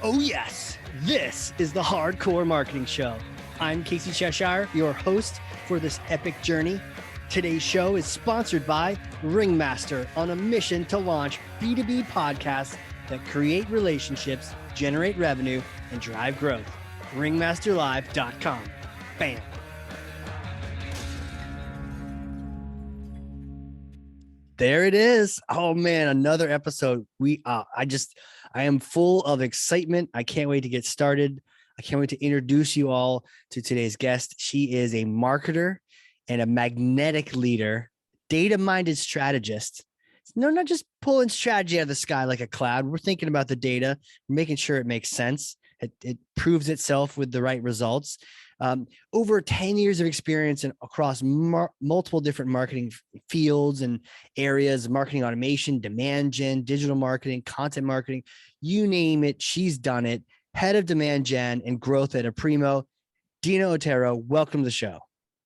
Oh yes, this is the Hardcore Marketing Show. I'm Casey Cheshire, your host for this epic journey. Today's show is sponsored by Ringmaster, on a mission to launch B2b podcasts that create relationships, generate revenue, and drive growth. Ringmasterlive.com. Bam. There it is. Oh man, another episode. I am full of excitement. I can't wait to get started. I can't wait to introduce you all to today's guest. She is a marketer and a magnetic leader, data-minded strategist. No, not just pulling strategy out of the sky like a cloud. We're thinking about the data, making sure it makes sense. It proves itself with the right results. Over 10 years of experience across multiple different marketing fields and areas, marketing automation, demand gen, digital marketing, content marketing, you name it, she's done it. Head of demand gen and growth at Aprimo, Dina Otero, welcome to the show.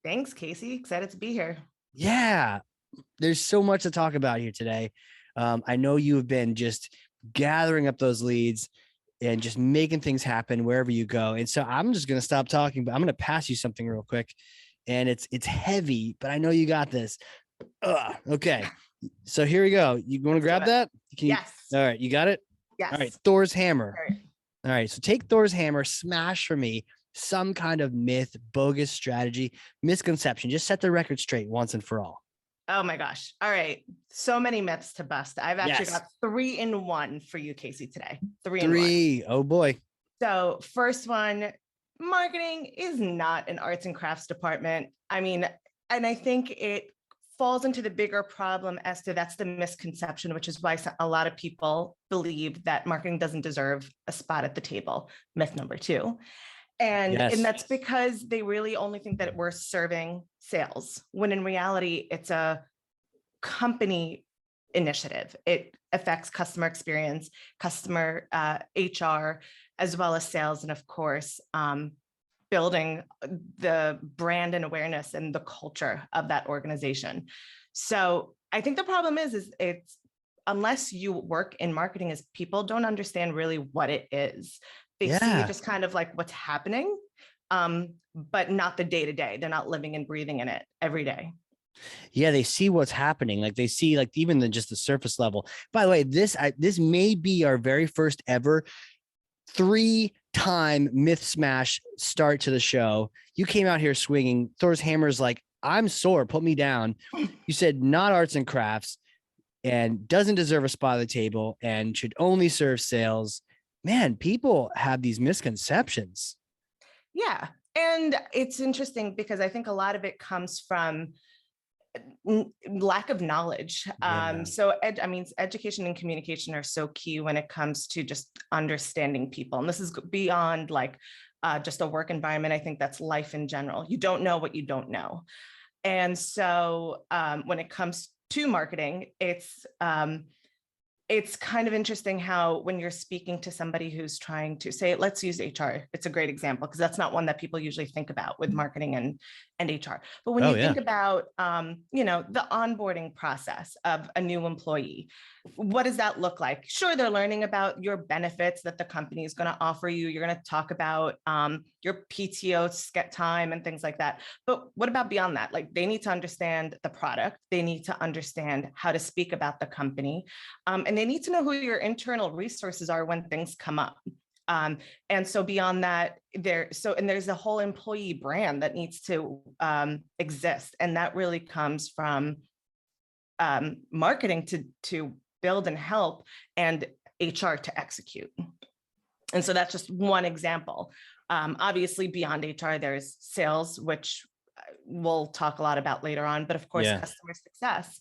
Thanks, Casey. Excited to be here. Yeah, there's so much to talk about here today. I know you have been just gathering up those leads and just making things happen wherever you go. And so I'm just going to stop talking, but I'm going to pass you something real quick. And it's heavy, but I know you got this. Okay. So here we go. You want to grab that? Yes. All right. You got it? Yes. All right. Thor's hammer. All right. So take Thor's hammer, smash for me some kind of myth, bogus strategy, misconception. Just set the record straight once and for all. Oh my gosh. All right. So many myths to bust. I've actually got 3 in 1 for you, Casey, today. 3 in 1. Oh boy. So first one, marketing is not an arts and crafts department. I mean, and I think it falls into the bigger problem as to that's the misconception, which is why a lot of people believe that marketing doesn't deserve a spot at the table. Myth number 2. And that's because they really only think that we're serving sales, when in reality, it's a company initiative. It affects customer experience, customer HR, as well as sales, and of course, building the brand and awareness and the culture of that organization. So I think the problem is it's unless you work in marketing, is people don't understand really what it is. They see just kind of like what's happening, but not the day-to-day. They're not living and breathing in it every day. Yeah, they see what's happening. Like they see like even just the surface level. By the way, this may be our very first ever 3-time myth smash start to the show. You came out here swinging. Thor's hammer's like, I'm sore, put me down. You said not arts and crafts and doesn't deserve a spot at the table and should only serve sales. Man, people have these misconceptions. Yeah. And it's interesting because I think a lot of it comes from lack of knowledge. So education and communication are so key when it comes to just understanding people. And this is beyond like just a work environment. I think that's life in general. You don't know what you don't know. And so when it comes to marketing, it's kind of interesting how when you're speaking to somebody who's trying to say, let's use HR. It's a great example because that's not one that people usually think about with marketing and HR. But when you think about, the onboarding process of a new employee, what does that look like? Sure, they're learning about your benefits that the company is going to offer you. You're going to talk about your PTO time and things like that. But what about beyond that? Like they need to understand the product. They need to understand how to speak about the company. And they need to know who your internal resources are when things come up. And so beyond that, there's a whole employee brand that needs to exist. And that really comes from marketing to build and help, and HR to execute. And so that's just one example. Obviously, beyond HR, there's sales, which we'll talk a lot about later on, but of course, customer success.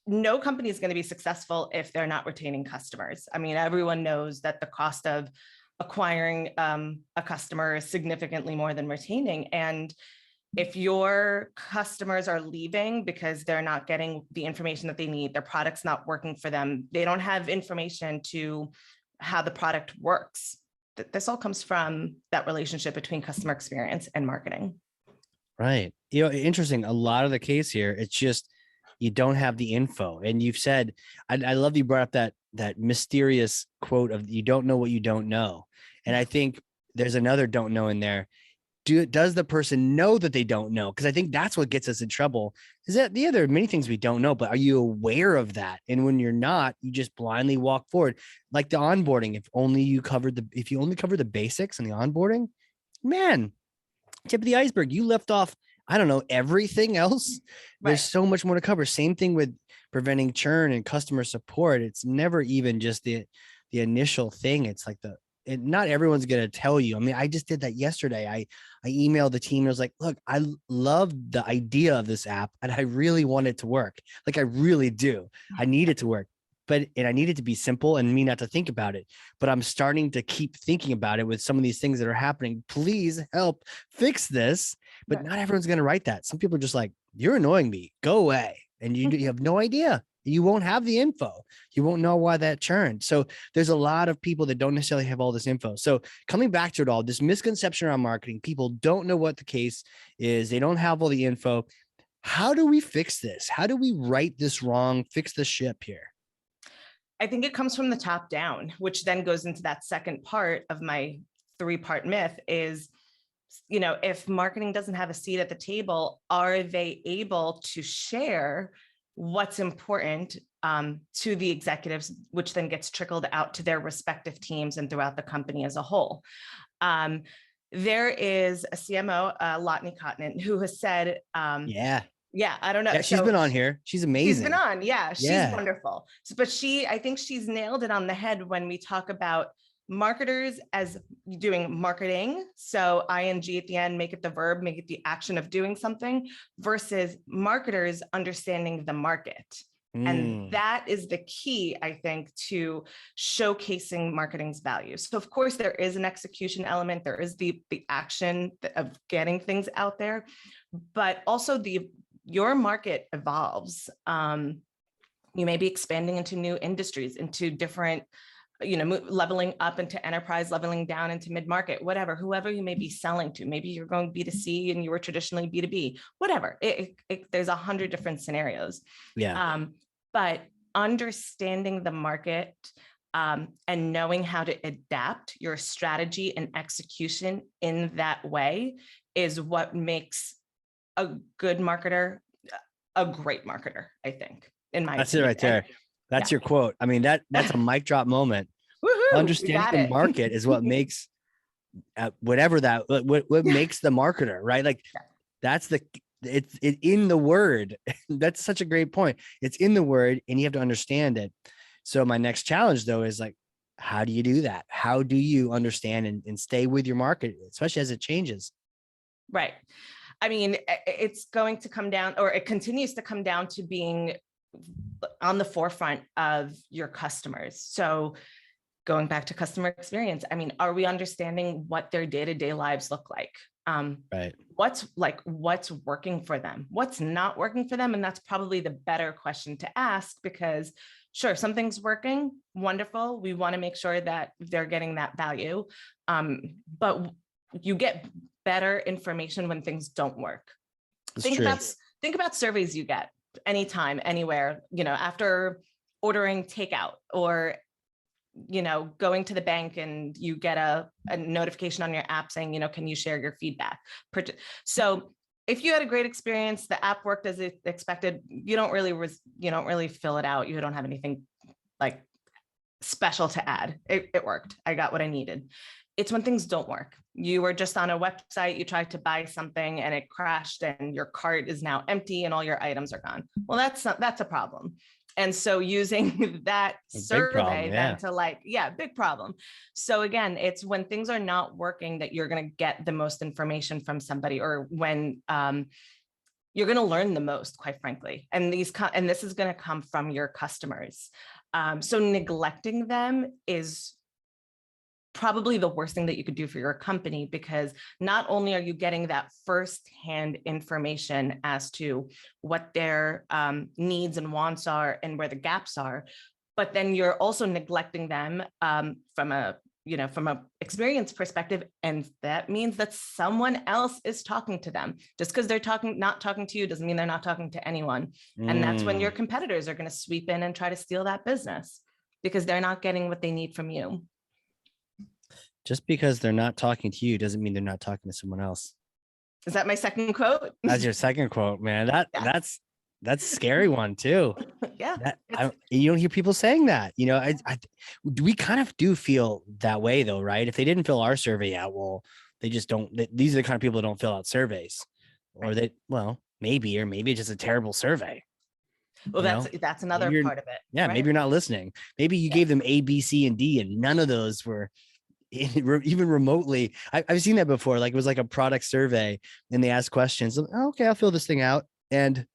No company is going to be successful if they're not retaining customers. I mean, everyone knows that the cost of acquiring a customer is significantly more than retaining. And if your customers are leaving because they're not getting the information that they need, their product's not working for them, they don't have information to how the product works. This all comes from that relationship between customer experience and marketing. Right. Interesting. A lot of the case here, it's just you don't have the info. And you've said, I love you brought up that mysterious quote of you don't know what you don't know. And I think there's another don't know in there. Does the person know that they don't know? Because I think that's what gets us in trouble. Is that there are many things we don't know, but are you aware of that? And when you're not, you just blindly walk forward. Like the onboarding, if you only cover the basics and the onboarding, man, tip of the iceberg. You left off, I don't know, everything else. There's so much more to cover. Same thing with preventing churn and customer support. It's never even just the initial thing. It's like not everyone's going to tell you. I mean, I just did that yesterday. I emailed the team and I was like, look, I love the idea of this app and I really want it to work. Like I really do. I need it to work, and I need it to be simple and me not to think about it. But I'm starting to keep thinking about it with some of these things that are happening. Please help fix this. But not everyone's going to write that. Some people are just like, you're annoying me. Go away. And you have no idea. You won't have the info. You won't know why that churned. So there's a lot of people that don't necessarily have all this info. So coming back to it all, this misconception around marketing, people don't know what the case is. They don't have all the info. How do we fix this? How do we right this wrong, fix the ship here? I think it comes from the top down, which then goes into that second part of my 3-part myth is, if marketing doesn't have a seat at the table, are they able to share what's important to the executives, which then gets trickled out to their respective teams and throughout the company as a whole? There is a CMO, Lotney Cotton, who has said, yeah, I don't know. Yeah, she's been on here. She's amazing. She's been on. Yeah, she's wonderful. But I think she's nailed it on the head when we talk about marketers as doing marketing. So ing at the end, make it the verb, make it the action of doing something, versus marketers understanding the market. And that is the key, I think, to showcasing marketing's value. So of course, there is an execution element. There is the action of getting things out there, but also your market evolves. You may be expanding into new industries, into different, leveling up into enterprise, leveling down into mid-market, whoever you may be selling to. Maybe you're going B2C and you were traditionally B2B, whatever. There's 100 different scenarios. Yeah. But understanding the market and knowing how to adapt your strategy and execution in that way is what makes a good marketer a great marketer, I think, in my That's opinion. It right there. That's your quote. I mean, that's a mic drop moment. Understanding the market is what makes what makes the marketer, right? Like that's it's in the word. That's such a great point. It's in the word and you have to understand it. So my next challenge though is like, how do you do that? How do you understand and stay with your market, especially as it changes? Right. I mean, it's going to come down, or it continues to come down to being on the forefront of your customers. So going back to customer experience, I mean, are we understanding what their day-to-day lives look like? Right. What's working for them? What's not working for them? And that's probably the better question to ask, because sure, something's working, wonderful. We want to make sure that they're getting that value. But you get better information when things don't work. Think about surveys you get anytime, anywhere, after ordering takeout, or going to the bank and you get a notification on your app saying, can you share your feedback? So if you had a great experience, the app worked as expected, you don't really fill it out. You don't have anything like special to add. It worked. I got what I needed. It's when things don't work. You were just on a website, you tried to buy something and it crashed and your cart is now empty and all your items are gone. Well, that's a problem. And so using that survey then to big problem. So again, it's when things are not working that you're going to get the most information from somebody, or when you're going to learn the most, quite frankly. And this is going to come from your customers. So neglecting them is probably the worst thing that you could do for your company, because not only are you getting that firsthand information as to what their needs and wants are and where the gaps are, but then you're also neglecting them from a from an experience perspective. And that means that someone else is talking to them. Just because they're not talking to you doesn't mean they're not talking to anyone. And that's when your competitors are going to sweep in and try to steal that business because they're not getting what they need from you. Just because they're not talking to you doesn't mean they're not talking to someone else. Is that my second quote? That's your second quote, man. That's a scary one too. Yeah. You don't hear people saying that. We kind of do feel that way though, right? If they didn't fill our survey out, well, they just don't. These are the kind of people that don't fill out surveys, or maybe it's just a terrible survey. Well, that's another part of it. Yeah, right? Maybe you're not listening. Maybe you gave them A, B, C, and D, and none of those were even remotely. I've seen that before. Like it was like a product survey, and they asked questions. Okay, I'll fill this thing out, and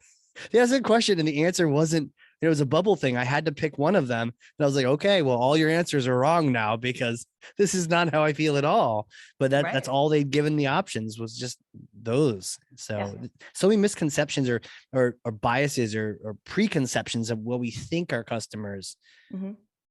they asked a question, and the answer wasn't. It was a bubble thing. I had to pick one of them, and I was like, okay, well, all your answers are wrong now because this is not how I feel at all. But that's all they'd given the options was just those. So many misconceptions or biases or preconceptions of what we think our customers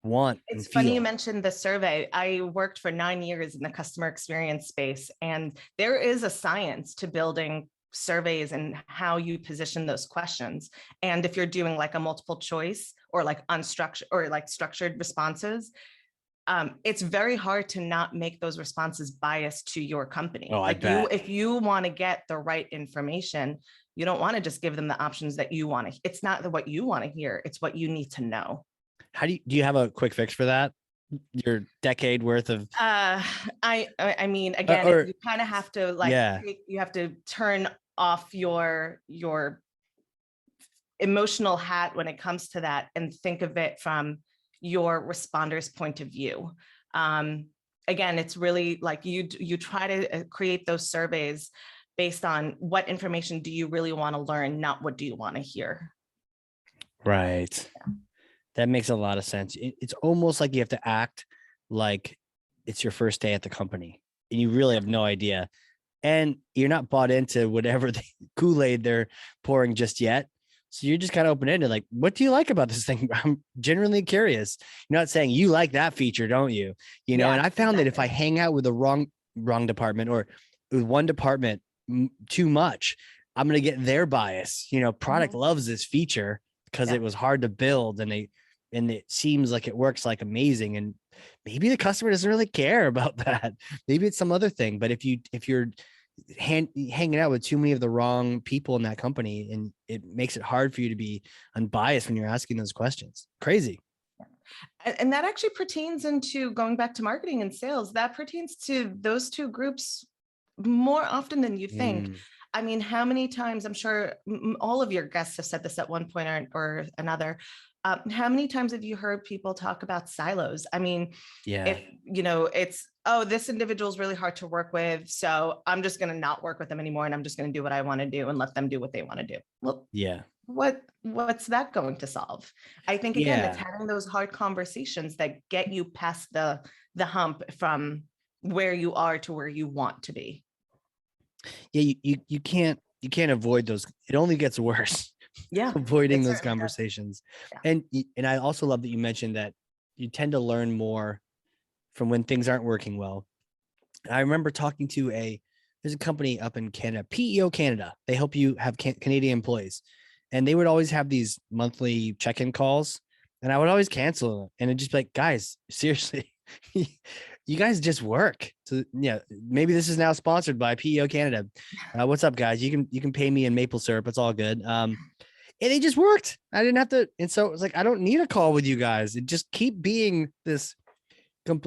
want. It's funny you mentioned the survey. I worked for 9 years in the customer experience space, and there is a science to building surveys and how you position those questions. And if you're doing like a multiple choice or like unstructured or like structured responses, it's very hard to not make those responses biased to your company. If you want to get the right information, you don't want to just give them the options that you want to. It's not what you want to hear. It's what you need to know. How do you have a quick fix for that? Your decade worth of I mean, again, you kind of have to you have to turn off your emotional hat when it comes to that and think of it from your responder's point of view. Again, it's really like you try to create those surveys based on what information do you really want to learn, not what do you want to hear. Right. Yeah. That makes a lot of sense. It's almost like you have to act like it's your first day at the company and you really have no idea. And you're not bought into whatever the Kool-Aid they're pouring just yet. So you're just kind of open-ended, like, what do you like about this thing? I'm genuinely curious. You're not saying you like that feature, don't you? And I found that if I hang out with the wrong department or with one department too much, I'm going to get their bias. Product loves this feature because it was hard to build and it seems like it works like amazing. And maybe the customer doesn't really care about that. Maybe it's some other thing. But if you're hanging out with too many of the wrong people in that company, and it makes it hard for you to be unbiased when you're asking those questions. Crazy. And that actually pertains into going back to marketing and sales. That pertains to those two groups more often than you think. I mean, how many times, I'm sure all of your guests have said this at one point or another. How many times have you heard people talk about silos? I mean, if it's, this individual is really hard to work with, so I'm just going to not work with them anymore, and I'm just going to do what I want to do and let them do what they want to do. Well, what's that going to solve? I think again, it's having those hard conversations that get you past the hump from where you are to where you want to be. Yeah, you can't avoid those. It only gets worse. Avoiding those conversations. And I also love that you mentioned that you tend to learn more from when things aren't working well. I remember talking to there's a company up in Canada, PEO Canada. They help you have Canadian employees, and they would always have these monthly check-in calls, and I would always cancel them, and it'd just be like, guys, seriously, you guys just work. So maybe this is now sponsored by PEO Canada. What's up, guys? You can pay me in maple syrup. It's all good. And it just worked. I didn't have to. And so it was like, I don't need a call with you guys. It just keep being this.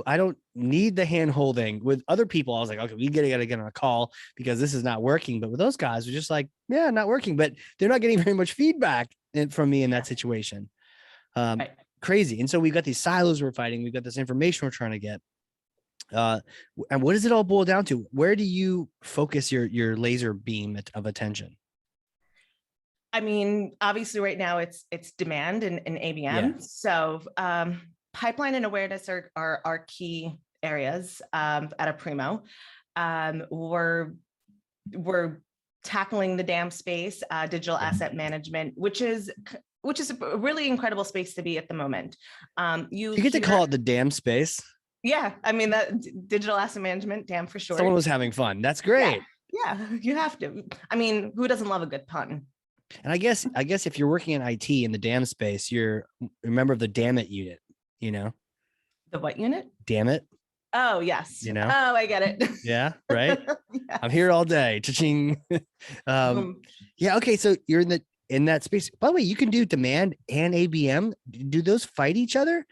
I don't need the hand holding with other people. I was like, okay, we gotta get on a call because this is not working. But with those guys, we're just like, not working, but they're not getting very much feedback from me in that situation. Crazy. And so we've got these silos we're fighting. We've got this information we're trying to get. And what does it all boil down to? Where do you focus your laser beam of attention? I mean, obviously right now it's demand and ABM. Yeah. So pipeline and awareness are our key areas at Aprimo. We're tackling the DAM space, digital asset management, which is a really incredible space to be at the moment. You get to call it the DAM space. Yeah, I mean, that digital asset management, damn for sure. Someone was having fun. That's great. Yeah, you have to. I mean, who doesn't love a good pun? And I guess if you're working in IT in the damn space, you're a member of the damn it unit, The what unit? damn it, Oh, yes. Oh, I get it. Yeah, right. Yes. I'm here all day. Cha-ching. Yeah. Okay. So you're in that space. By the way, you can do demand and ABM. Do those fight each other?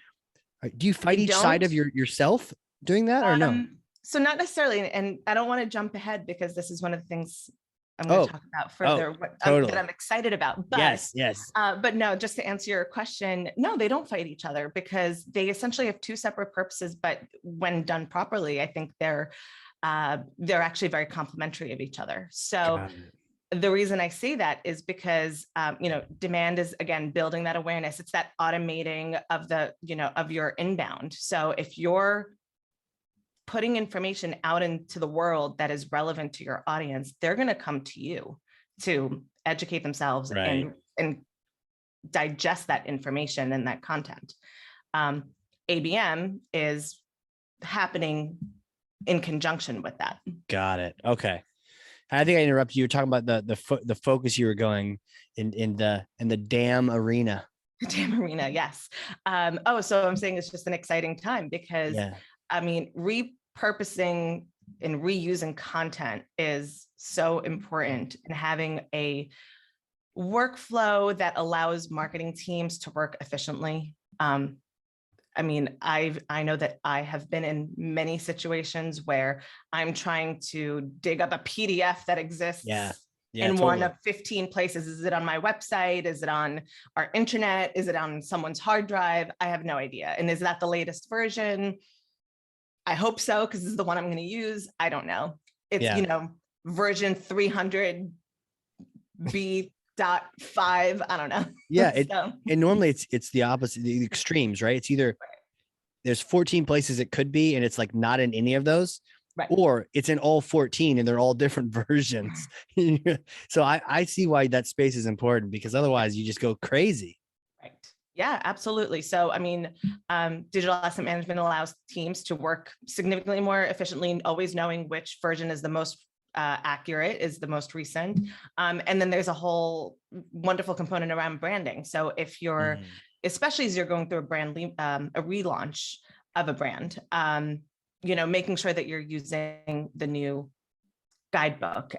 Do you fight each side of yourself doing that or no? So not necessarily, and I don't want to jump ahead because this is one of the things I'm going to talk about further, totally. that I'm excited about. But yes. But no, just to answer your question, no, they don't fight each other because they essentially have two separate purposes. But when done properly, I think they're actually very complementary of each other. So the reason I say that is because, demand is, again, building that awareness. It's that automating of of your inbound. So if you're putting information out into the world that is relevant to your audience, they're going to come to you to educate themselves and digest that information and that content. ABM is happening in conjunction with that. Got it. Okay. I think I interrupted you. You were talking about the focus you were going in the damn arena. The damn arena, yes. So I'm saying it's just an exciting time because I mean, repurposing and reusing content is so important, and having a workflow that allows marketing teams to work efficiently. I mean, I know that I have been in many situations where I'm trying to dig up a PDF that exists in one of 15 places. Is it on my website? Is it on our internet? Is it on someone's hard drive? I have no idea. And is that the latest version? I hope so, because this is the one I'm going to use. I don't know. It's, version 300 B.5. I don't know. Yeah. And normally it's the opposite, the extremes, right? It's either there's 14 places it could be, and it's like not in any of those, or it's in all 14 and they're all different versions. So I see why that space is important, because otherwise you just go crazy. Right. Yeah, absolutely. So, I mean, digital asset management allows teams to work significantly more efficiently, always knowing which version is the most accurate, is the most recent. And then there's a whole wonderful component around branding. So if you're, especially as you're going through a relaunch of a brand, making sure that you're using the new guidebook,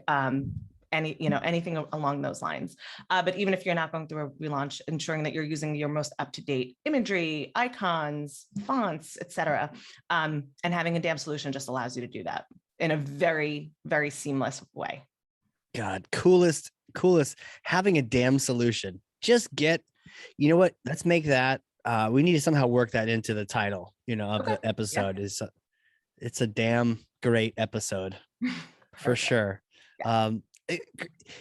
anything along those lines. But even if you're not going through a relaunch, ensuring that you're using your most up-to-date imagery, icons, fonts, et cetera. And having a damn solution just allows you to do that in a very, very seamless way. God, coolest, having a damn solution. Just you know what? Let's make that. We need to somehow work that into the title, of the episode. It's a damn great episode for sure.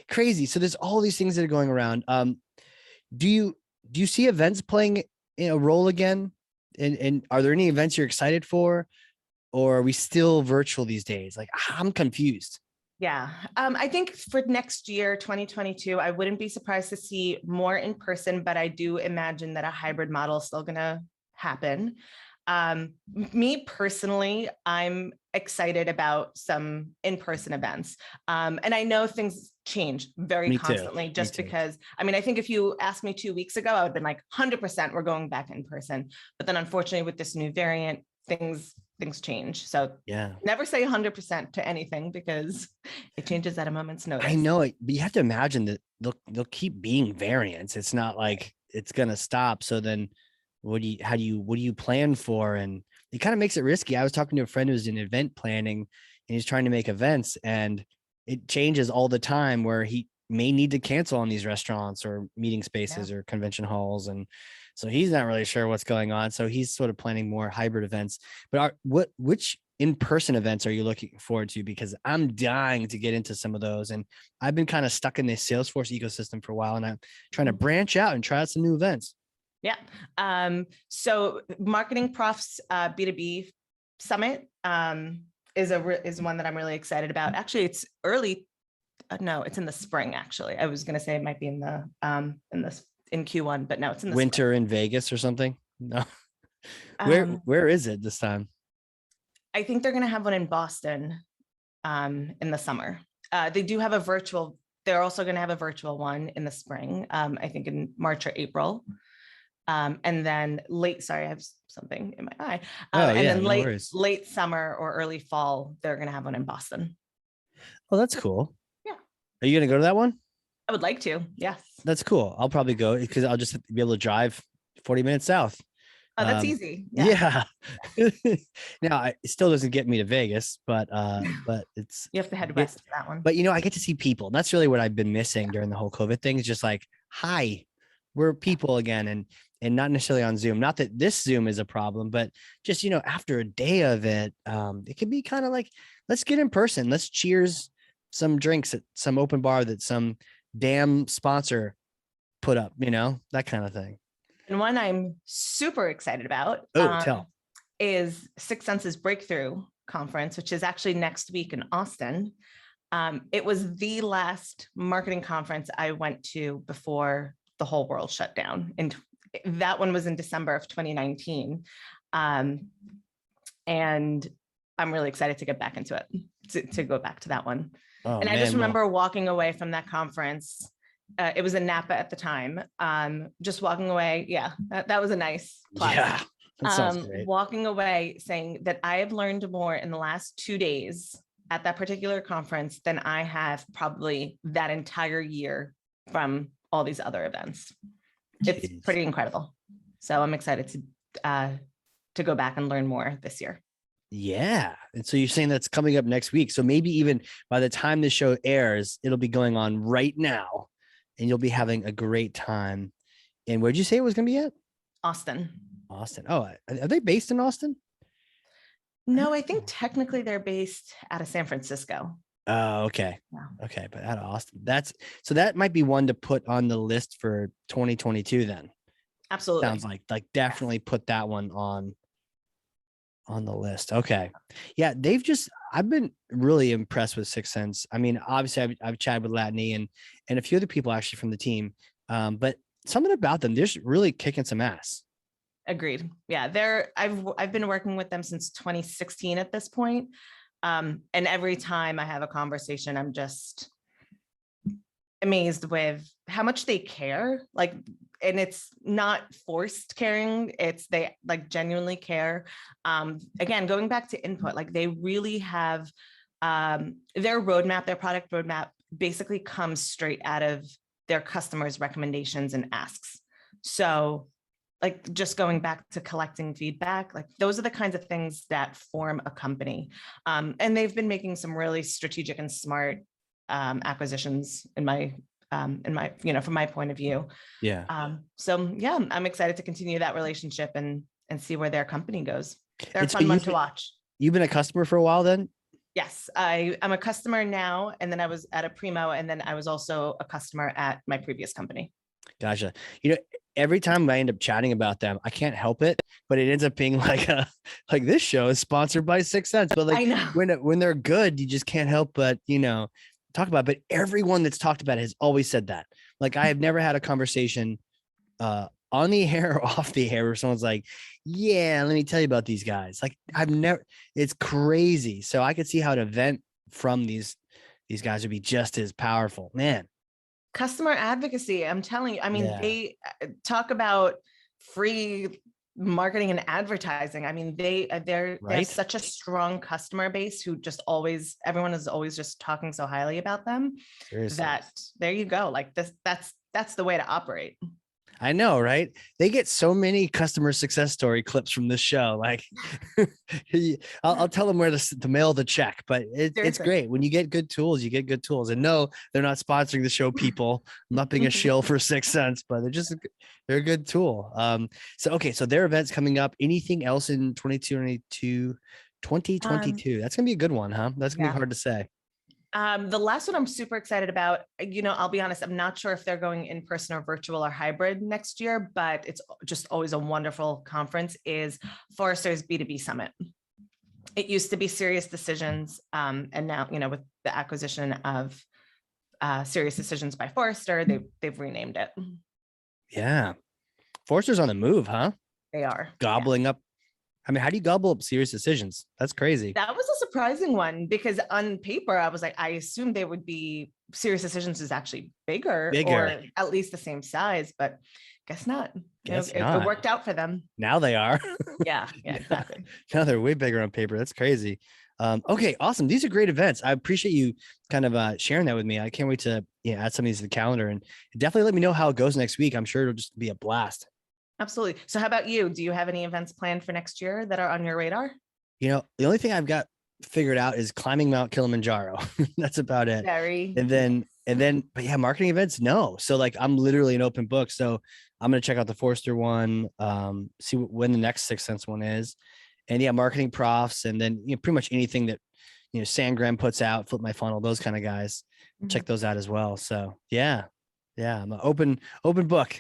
Crazy. So there's all these things that are going around. Do you see events playing a role again? And are there any events you're excited for, or are we still virtual these days? Like, I'm confused. Yeah. I think for next year, 2022, I wouldn't be surprised to see more in person, but I do imagine that a hybrid model is still going to happen. Me personally, I'm excited about some in-person events. And I know things change very constantly just because, I mean, I think if you asked me 2 weeks ago, I would have been like 100% we're going back in person. But then unfortunately with this new variant, things change. So never say 100% to anything, because it changes at a moment's notice. I know it, but you have to imagine that they'll keep being variants. It's not like it's going to stop. So then what do you plan for? And it kind of makes it risky. I was talking to a friend who's in event planning, and he's trying to make events, and it changes all the time, where he may need to cancel on these restaurants or meeting spaces or convention halls. And so he's not really sure what's going on. So he's sort of planning more hybrid events. But which in-person events are you looking forward to? Because I'm dying to get into some of those. And I've been kind of stuck in this Salesforce ecosystem for a while, and I'm trying to branch out and try out some new events. Yeah. So Marketing Prof's B2b Summit is one that I'm really excited about. Actually, it's early. No, it's in the spring. Actually, I was going to say it might be in Q1, but no, it's in the winter spring. In Vegas or something. No, where is it this time? I think they're going to have one in Boston in the summer. They do have a virtual. They're also going to have a virtual one in the spring, I think in March or April. And then sorry, I have something in my eye. And then no worries. late summer or early fall, they're going to have one in Boston. Oh, that's cool. Yeah. Are you going to go to that one? I would like to. Yes. That's cool. I'll probably go because I'll just be able to drive 40 minutes south. Oh, that's easy. Yeah. Now it still doesn't get me to Vegas, but it's you have to head west for that one. But I get to see people. That's really what I've been missing during the whole COVID thing. Is just like, hi, we're people again, and not necessarily on Zoom. Not that this Zoom is a problem, but just after a day of it, it can be kind of like, let's get in person. Let's cheers some drinks at some open bar that some damn sponsor put up, that kind of thing. And one I'm super excited about is Six Senses Breakthrough Conference, which is actually next week in Austin. It was the last marketing conference I went to before the whole world shut down. And that one was in December of 2019. And I'm really excited to get back into it, to go back to that one. Oh, and I just remember walking away from that conference. It was in Napa at the time. Just walking away. Yeah, that was a nice plus. Yeah, that sounds great. Walking away saying that I have learned more in the last 2 days at that particular conference than I have probably that entire year from all these other events. It's pretty incredible. So I'm excited to go back and learn more this year. Yeah. And so you're saying that's coming up next week. So maybe even by the time the show airs, it'll be going on right now and you'll be having a great time. And where'd you say it was going to be at? Austin. Oh, are they based in Austin? No, I think technically they're based out of San Francisco. Oh, okay. Yeah. Okay. But out of Austin, that might be one to put on the list for 2022 then. Absolutely. Sounds like definitely put that one on the list. Okay. Yeah. I've been really impressed with Six Sense. I mean, obviously I've chatted with Latney and a few other people actually from the team. But something about them, they're just really kicking some ass. Agreed. Yeah. I've been working with them since 2016 at this point. And every time I have a conversation, I'm just amazed with how much they care. And it's not forced caring. They genuinely care. Again, going back to input, they really have their roadmap, their product roadmap basically comes straight out of their customers' recommendations and asks. So just going back to collecting feedback, those are the kinds of things that form a company. And they've been making some really strategic and smart acquisitions from my point of view. Yeah. So yeah, I'm excited to continue that relationship and see where their company goes. They're a fun one to watch. You've been a customer for a while then? Yes, I'm a customer now. And then I was at a Primo, and then I was also a customer at my previous company. Gotcha. Every time I end up chatting about them, I can't help it, but it ends up being like this show is sponsored by Six Sense. But I know. when they're good, you just can't help but talk about it. But everyone that's talked about it has always said that. I have never had a conversation on the air or off the air where someone's like, yeah, let me tell you about these guys. It's crazy. So I could see how an event from these guys would be just as powerful, man. Customer advocacy. I'm telling you, They talk about free marketing and advertising. They're such a strong customer base who just everyone is always just talking so highly about them. Seriously. That there you go. That's the way to operate. I know, right? They get so many customer success story clips from this show. I'll tell them where to mail the check, but it's great. When you get good tools, you get good tools. And no, they're not sponsoring the show, people. I'm not being a shill for Six Sense, but they're a good tool. So their event's coming up. Anything else in 2022? That's going to be a good one, huh? That's going to be hard to say. The last one I'm super excited about, I'll be honest, I'm not sure if they're going in person or virtual or hybrid next year, but it's just always a wonderful conference, is Forrester's B2b Summit. It used to be Serious Decisions. And now, with the acquisition of Serious Decisions by Forrester, they've renamed it. Yeah. Forrester's on the move, huh? They are. Gobbling up I mean, how do you gobble up Serious Decisions? That's crazy. That was a surprising one because on paper, I was like, I assumed they would be Serious Decisions is actually bigger or at least the same size, but guess not. Guess It not. worked out for them. Now they are. Yeah, exactly. Now they're way bigger on paper. That's crazy. Okay, awesome. These are great events. I appreciate you kind of sharing that with me. I can't wait to add some of these to the calendar, and definitely let me know how it goes next week. I'm sure it'll just be a blast. Absolutely. So how about you? Do you have any events planned for next year that are on your radar? The only thing I've got figured out is climbing Mount Kilimanjaro. That's about it. But yeah, marketing events, no. So like I'm literally an open book. So I'm gonna check out the Forrester one, see when the next Sixth Sense one is, and yeah, marketing profs, and then pretty much anything that Sandgram puts out, Flip My Funnel, those kind of guys. Check those out as well. So yeah, I'm an open book.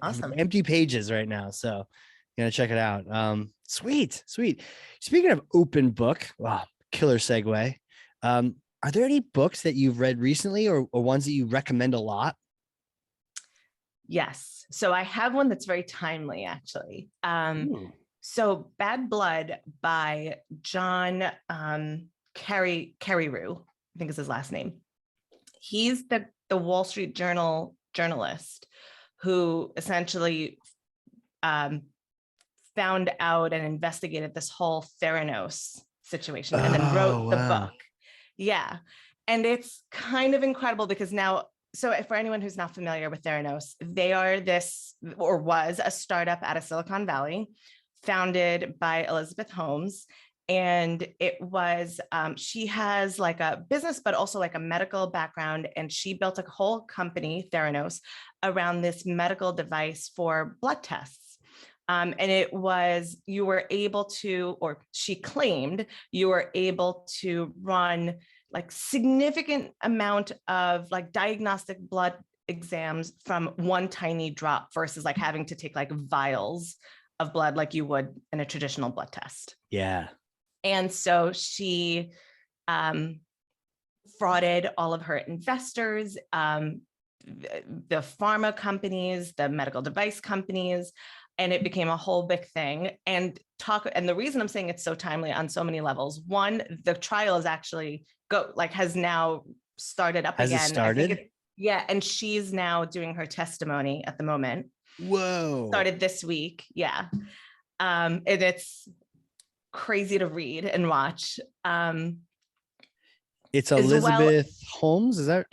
Awesome. Empty pages right now. So check it out. Sweet. Speaking of open book, wow, killer segue. Are there any books that you've read recently or ones that you recommend a lot? Yes. So I have one that's very timely, actually. So Bad Blood by John Carreyrou, I think is his last name. He's the Wall Street Journal journalist who essentially found out and investigated this whole Theranos situation and then wrote the book. Yeah. And it's kind of incredible because now, so for anyone who's not familiar with Theranos, they are was a startup out of Silicon Valley founded by Elizabeth Holmes. And it was, she has like a business, but also like a medical background. And she built a whole company, Theranos, around this medical device for blood tests. And it was, you were able to, or she claimed you were able to run like significant amount of like diagnostic blood exams from one tiny drop versus like having to take like vials of blood like you would in a traditional blood test. Yeah. And so she frauded all of her investors, the pharma companies, the medical device companies, and it became a whole big thing. And the reason I'm saying it's so timely on so many levels, one, the trial is actually has now started up again. Has it started? Yeah, and she's now doing her testimony at the moment. Whoa. Started this week. Yeah. And it's crazy to read and watch. It's Elizabeth Holmes, is that?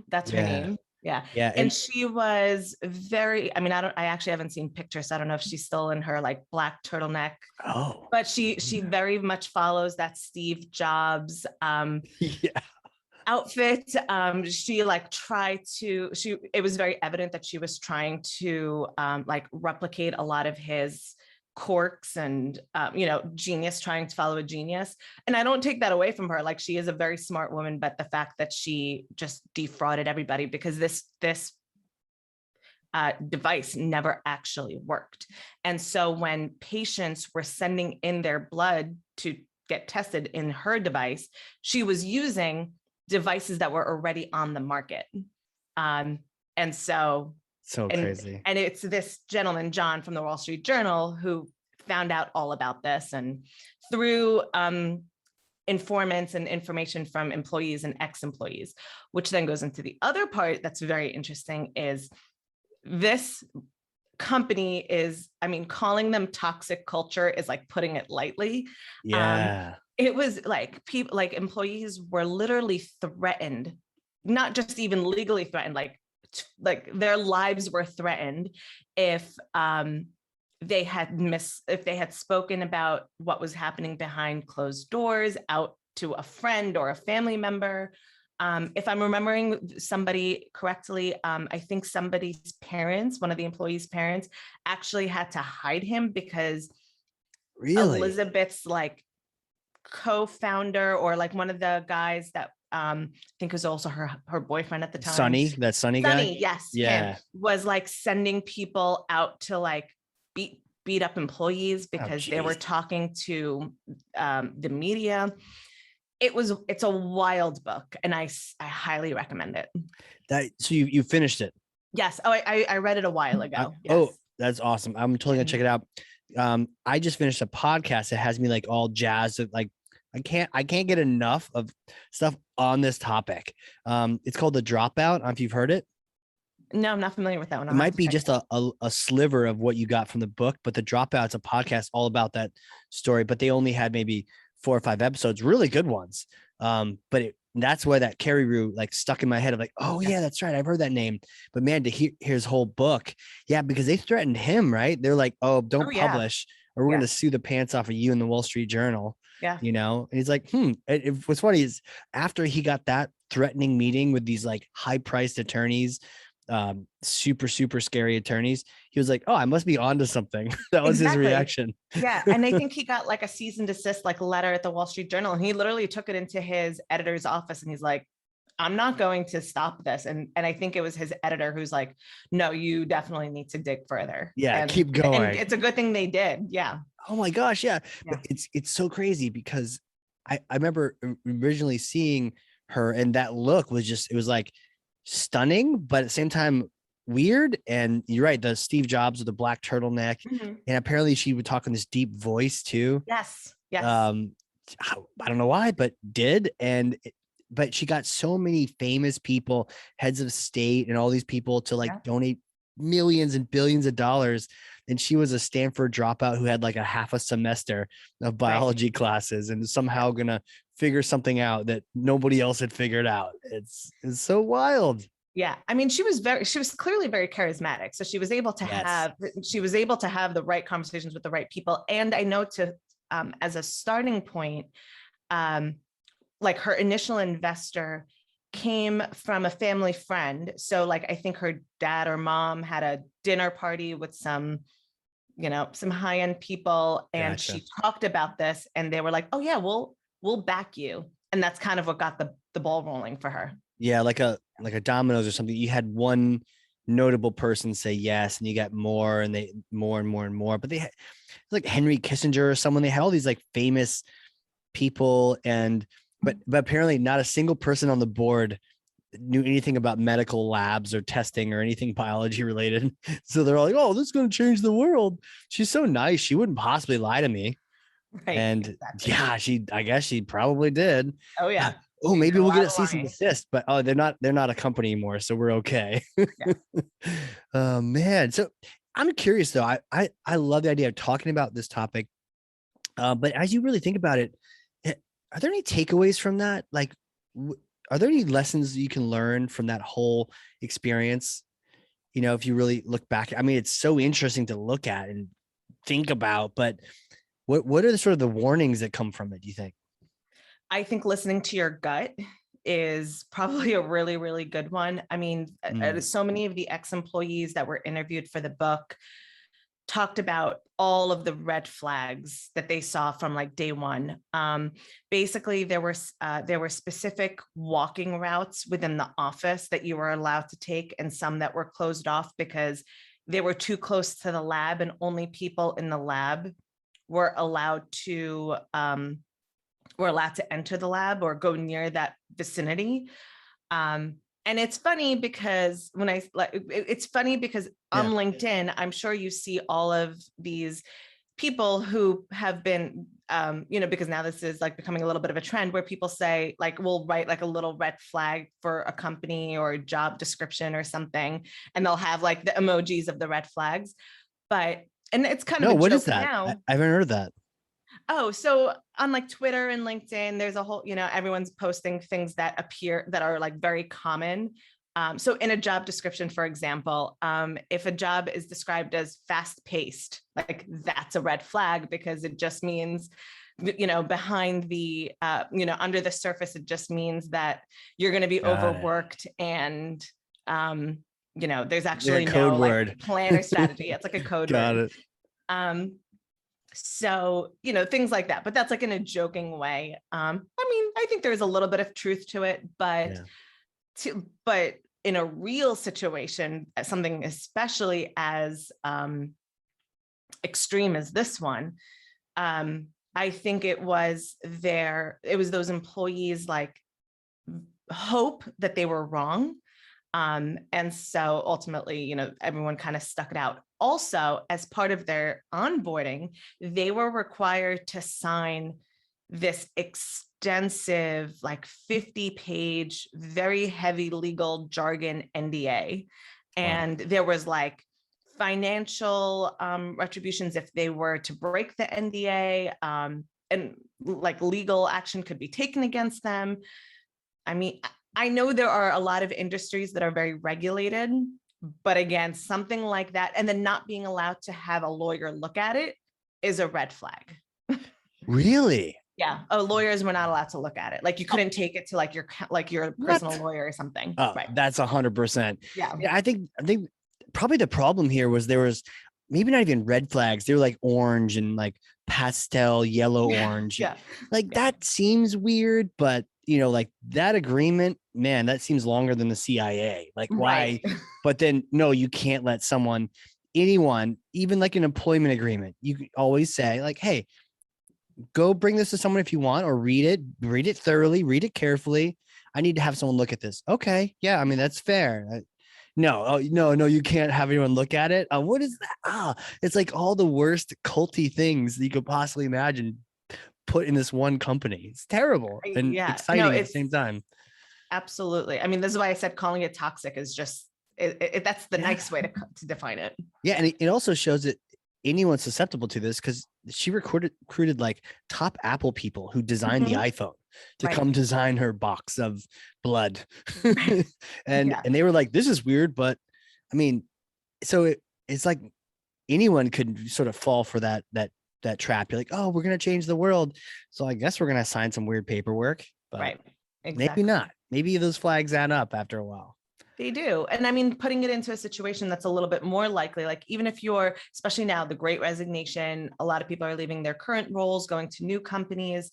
That's her name. Yeah. And she was very, I actually haven't seen pictures, so I don't know if she's still in her like black turtleneck. Oh. But she very much follows that Steve Jobs outfit. It was very evident that she was trying to like replicate a lot of his quirks and genius, trying to follow a genius. And I don't take that away from her. Like, she is a very smart woman, but the fact that she just defrauded everybody because this device never actually worked. And so when patients were sending in their blood to get tested in her device, she was using devices that were already on the market. Crazy. And it's this gentleman, John, from the Wall Street Journal, who found out all about this, and through informants and information from employees and ex-employees, which then goes into the other part that's very interesting is this company is, calling them toxic culture is like putting it lightly. Yeah. It was like people, like employees were literally threatened, not just even legally threatened, like their lives were threatened if they had spoken about what was happening behind closed doors out to a friend or a family member. If I'm remembering somebody correctly, I think somebody's parents, one of the employees' parents, actually had to hide him because Elizabeth's like co-founder, or like one of the guys that I think was also her boyfriend at the time. Sonny guy? Yes. Yeah. Him, was like sending people out to like beat up employees because they were talking to the media. It's a wild book, and I highly recommend it. So you finished it? Yes. Oh, I read it a while ago. Yes. Oh, that's awesome. I'm totally gonna check it out. I just finished a podcast that has me like all jazzed. Like I can't get enough of stuff on this topic. It's called The Dropout. I don't know if you've heard it. No, I'm not familiar with that one. It I'll have might to be check just it out. a sliver of what you got from the book, but The Dropout's a podcast all about that story. But they only had maybe 4 or 5 episodes, really good ones. That's why that Carrie Rue like stuck in my head of like, oh yeah, that's right, I've heard that name. But man, to hear his whole book, yeah, because they threatened him, right? They're like, oh, don't Oh yeah. publish, or we're Yeah. gonna sue the pants off of you in the Wall Street Journal. Yeah. And he's like, what's funny is after he got that threatening meeting with these like high-priced attorneys, super, super scary attorneys, he was like, oh, I must be onto something. That was his Exactly. reaction. Yeah. And I think he got like a cease and desist like letter at the Wall Street Journal. And he literally took it into his editor's office and he's like, I'm not going to stop this. And I think it was his editor who's like, no, you definitely need to dig further. Yeah, keep going. And it's a good thing they did. Yeah. Oh my gosh, yeah. Yeah. But it's so crazy because I remember originally seeing her and that look was just, it was like stunning, but at the same time weird. And you're right, the Steve Jobs with the black turtleneck. Mhm. And apparently she would talk in this deep voice too. Yes. Yes. I don't know why, but did. But she got so many famous people, heads of state and all these people to like donate millions and billions of dollars. And she was a Stanford dropout who had like a half a semester of biology classes and somehow gonna figure something out that nobody else had figured out. It's so wild. Yeah. I mean, she was clearly very charismatic. So she was able to have the right conversations with the right people. And I know as a starting point, like her initial investor came from a family friend. So like, I think her dad or mom had a dinner party with some high-end people. And Gotcha. she talked about this and they were like, oh yeah, we'll back you. And that's kind of what got the ball rolling for her. Yeah. Like a Domino's or something. You had one notable person say yes, and you got more and more and more and more, but they had like Henry Kissinger or someone, they had all these like famous people but apparently not a single person on the board knew anything about medical labs or testing or anything biology related. So they're all like, oh, this is going to change the world. She's so nice. She wouldn't possibly lie to me. Right. And exactly. Yeah, I guess she probably did. Oh yeah. Oh, maybe we'll get a cease and desist, but they're not a company anymore. So we're okay. Yeah. Oh man. So I'm curious though. I love the idea of talking about this topic. But as you really think about it, are there any takeaways from that? Like, are there any lessons you can learn from that whole experience? If you really look back, I mean, it's so interesting to look at and think about, but what are the sort of the warnings that come from it, do you think? I think listening to your gut is probably a really, really good one. I mean, so many of the ex-employees that were interviewed for the book talked about all of the red flags that they saw from like day one. Basically, there were specific walking routes within the office that you were allowed to take, and some that were closed off because they were too close to the lab, and only people in the lab were allowed to enter the lab or go near that vicinity. And it's funny because on LinkedIn, I'm sure you see all of these people who have been, because now this is like becoming a little bit of a trend where people say like, we'll write like a little red flag for a company or a job description or something, and they'll have like the emojis of the red flags. And it's kind of a what joke is that? now. I haven't heard of that. Oh, so on like Twitter and LinkedIn, there's a whole, everyone's posting things that are like very common. So in a job description, for example, if a job is described as fast paced, like that's a red flag because it just means, behind the, under the surface, it just means that you're going to be overworked and, there's actually no like plan or strategy. It's like a code word. Got it. So, things like that, but that's like in a joking way. I mean, I think there's a little bit of truth to it, but in a real situation, something especially as extreme as this one, I think it was those employees like hope that they were wrong. And so ultimately, you know, everyone kind of stuck it out. Also, as part of their onboarding, they were required to sign this extensive, like 50-page, very heavy legal jargon NDA. And there was like financial retributions if they were to break the NDA, and like legal action could be taken against them. I mean, I know there are a lot of industries that are very regulated, but again, something like that, and then not being allowed to have a lawyer look at it is a red flag. Really? Yeah. Lawyers were not allowed to look at it. Like you couldn't take it to like your personal lawyer or something. Oh, right. That's 100%. Yeah. I think probably the problem here was there was maybe not even red flags. They were like orange and like pastel yellow orange. Yeah. Like that seems weird, but you know, like that agreement, man, that seems longer than the CIA. Like why? Right. But then no, you can't let anyone, even like an employment agreement, you could always say like, hey, go bring this to someone if you want, or read it thoroughly, read it carefully. I need to have someone look at this. Okay. Yeah. I mean, that's fair. No, no, you can't have anyone look at it. What is that? It's like all the worst culty things that you could possibly imagine put in this one company. It's terrible and exciting at the same time. Absolutely. I mean, this is why I said calling it toxic is just, that's the nice way to define it. Yeah. And it also shows that anyone's susceptible to this because she recruited like top Apple people who designed the iPhone to come design her box of blood. and they were like, this is weird, but I mean, so it's like anyone could sort of fall for that trap. You're like, oh, we're going to change the world. So I guess we're going to sign some weird paperwork, but maybe not. Maybe those flags add up after a while. They do. And I mean, putting it into a situation that's a little bit more likely, like even if you're, especially now, the Great Resignation, a lot of people are leaving their current roles, going to new companies.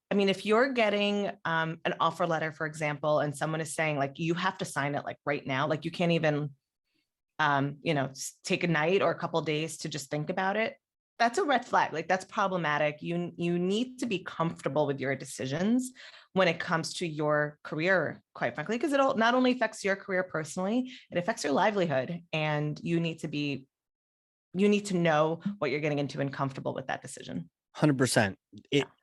I mean, if you're getting an offer letter, for example, and someone is saying like, you have to sign it like right now, like you can't even, take a night or a couple of days to just think about it. That's a red flag. Like that's problematic. You need to be comfortable with your decisions when it comes to your career, quite frankly, because it not only affects your career personally, it affects your livelihood, and you need to know what you're getting into and comfortable with that decision. 100%.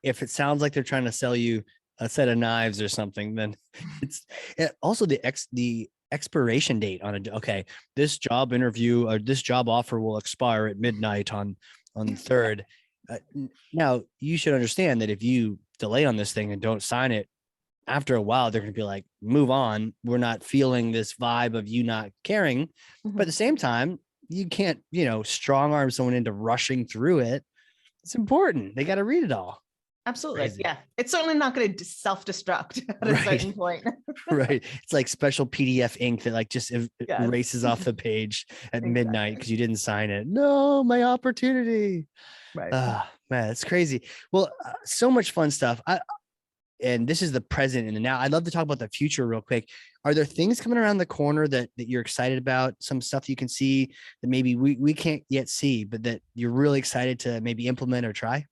If it sounds like they're trying to sell you a set of knives or something, then it's also the expiration date on it. Okay, this job interview or this job offer will expire at midnight on the 3rd. Now you should understand that if you delay on this thing and don't sign it, after a while, they're going to be like, move on. We're not feeling this vibe of you not caring. But at the same time, you can't, strong arm someone into rushing through it. It's important. They got to read it all. Absolutely. Crazy. Yeah. It's certainly not going to self-destruct at a certain point. Right. It's like special PDF ink that like just erases off the page at midnight because you didn't sign it. No, my opportunity. Right. Man, it's crazy. Well, so much fun stuff. And this is the present and the now. I'd love to talk about the future real quick. Are there things coming around the corner that you're excited about? Some stuff you can see that maybe we can't yet see, but that you're really excited to maybe implement or try?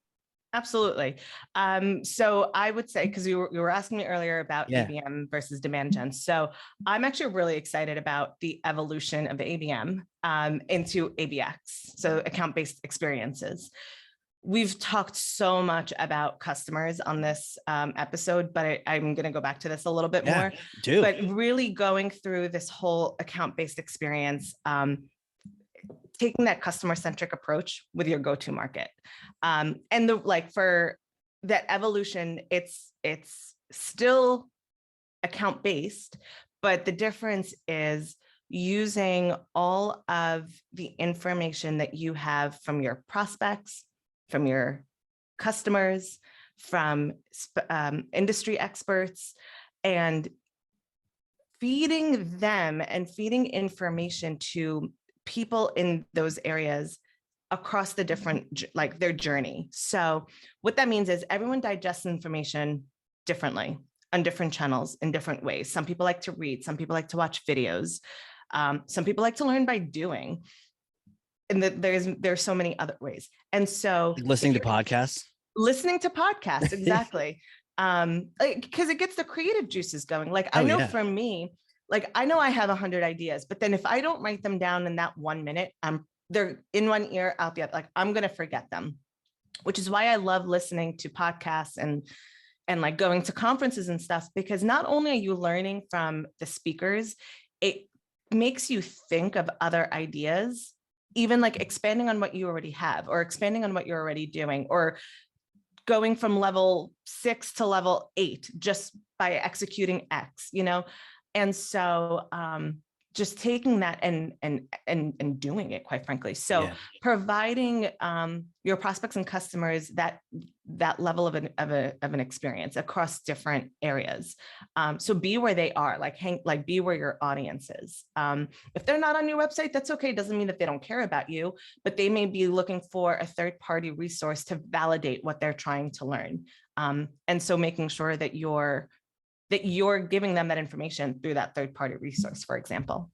Absolutely. So I would say, because you were asking me earlier about ABM versus demand gen. So I'm actually really excited about the evolution of ABM into ABX, so account-based experiences. We've talked so much about customers on this episode, but I'm going to go back to this a little bit more. But really going through this whole account-based experience, taking that customer-centric approach with your go-to market. And for that evolution, it's still account-based, but the difference is using all of the information that you have from your prospects, from your customers, from industry experts, and feeding them and feeding information to people in those areas across the different, like their journey. So what that means is everyone digests information differently on different channels in different ways. Some people like to read, some people like to watch videos. Some people like to learn by doing. And there's so many other ways. And so listening to podcasts, exactly. Because it gets the creative juices going. Like I know for me, like, I know I have 100 ideas, but then if I don't write them down in that 1 minute, they're in one ear, out the other. Like, I'm going to forget them, which is why I love listening to podcasts and like going to conferences and stuff, because not only are you learning from the speakers, it makes you think of other ideas, even like expanding on what you already have, or expanding on what you're already doing, or going from level 6 to level 8 just by executing X, you know? And so just taking that and doing it, quite frankly. So providing your prospects and customers that level of an experience across different areas. So be where they are, like be where your audience is. If they're not on your website, that's okay. It doesn't mean that they don't care about you, but they may be looking for a third-party resource to validate what they're trying to learn. And so making sure that you're giving them that information through that third-party resource, for example.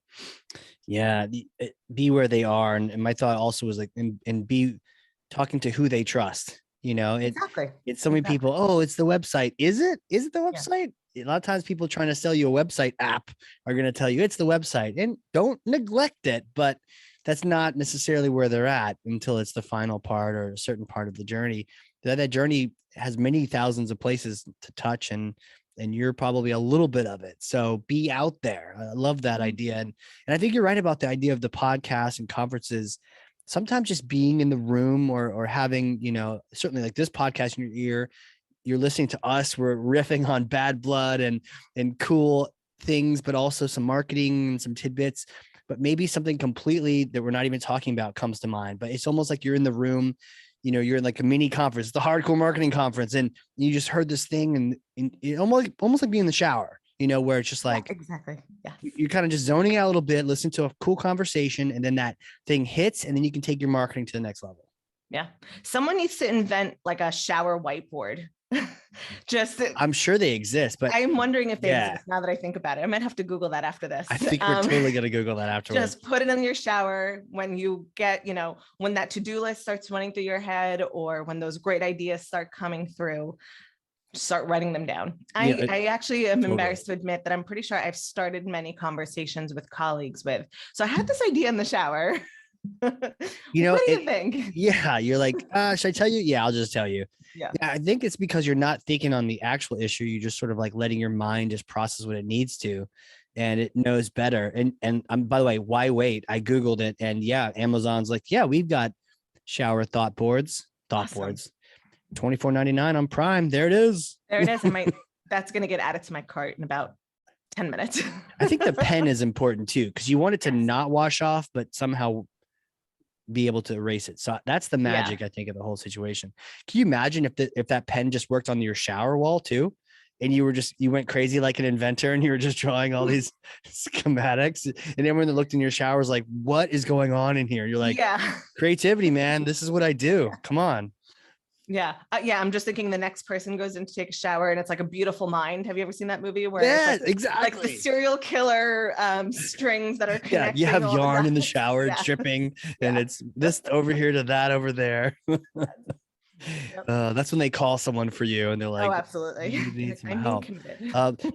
Yeah, be where they are. And my thought also was like, and be talking to who they trust. You know, Exactly. It's so many people. Oh, it's the website. Is it the website? Yeah. A lot of times people trying to sell you a website app are going to tell you it's the website, and don't neglect it, but that's not necessarily where they're at until it's the final part or a certain part of the journey. That journey has many thousands of places to touch, and you're probably a little bit of it. So be out there. I love that idea. And I think you're right about the idea of the podcast and conferences. Sometimes just being in the room or having, you know, certainly like this podcast in your ear, you're listening to us, we're riffing on bad blood and cool things, but also some marketing and some tidbits, but maybe something completely that we're not even talking about comes to mind. But it's almost like you're in the room, you know, you're in like a mini conference, the hardcore marketing conference, and you just heard this thing, and it almost like being in the shower, you know, where it's just like, exactly. Yeah. You're kind of just zoning out a little bit, listen to a cool conversation, and then that thing hits, and then you can take your marketing to the next level. Yeah. Someone needs to invent like a shower whiteboard. I'm sure they exist, but I'm wondering if they exist now that I think about it. I might have to Google that after this. I think we're totally going to Google that afterwards. Just put it in your shower when you get, you know, when that to-do list starts running through your head, or when those great ideas start coming through, start writing them down. I actually am embarrassed to admit that I'm pretty sure I've started many conversations with colleagues with. So I had this idea in the shower. You know, what do you think? Yeah, you're like, should I tell you? Yeah, I'll just tell you. Yeah, I think it's because you're not thinking on the actual issue. You're just sort of like letting your mind just process what it needs to, and it knows better. And by the way, why wait? I Googled it, and yeah, Amazon's like, yeah, we've got shower thought boards, $24.99 on Prime. There it is. There it is. That's going to get added to my cart in about 10 minutes. I think the pen is important too, because you want it to not wash off, but somehow be able to erase it. So that's the magic, I think, of the whole situation. Can you imagine if that pen just worked on your shower wall too, and you went crazy like an inventor, and you were just drawing all these schematics, and everyone that looked in your shower was like, what is going on in here? You're like, creativity, man. This is what I do. Come on. Yeah. I'm just thinking the next person goes in to take a shower, and it's like A Beautiful Mind. Have you ever seen that movie where it's like, exactly, like the serial killer strings that are connecting? You have yarn in the shower dripping, and it's this over here to that over there. That's when they call someone for you, and they're like, oh, absolutely, you need some help.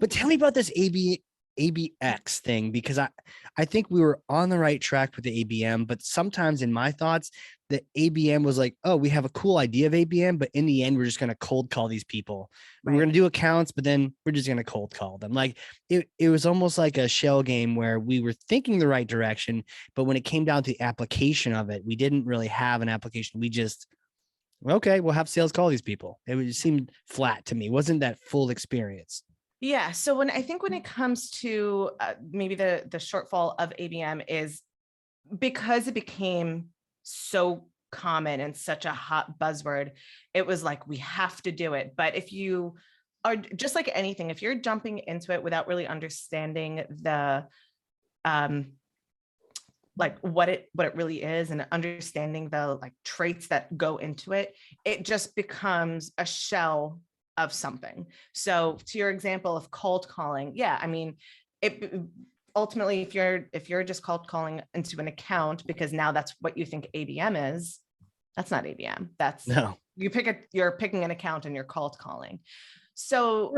But tell me about this ABX thing, because I think we were on the right track with the ABM, but sometimes in my thoughts, the ABM was like, oh, we have a cool idea of ABM, but in the end, we're just going to cold call these people. We're going to do accounts, but then we're just going to cold call them. Like it was almost like a shell game where we were thinking the right direction, but when it came down to the application of it, we didn't really have an application. We just, okay, we'll have sales call these people. It seemed flat to me. Wasn't that full experience? Yeah. So when it comes to maybe the shortfall of ABM is because it became so common and such a hot buzzword, it was like, we have to do it. But if you are just like anything, if you're jumping into it without really understanding the like what it really is, and understanding the like traits that go into it, it just becomes a shell of something. So to your example of cold calling, I mean, it ultimately, if you're just cold calling into an account because now that's what you think ABM is, that's not ABM. That's you're picking an account and you're cold calling. So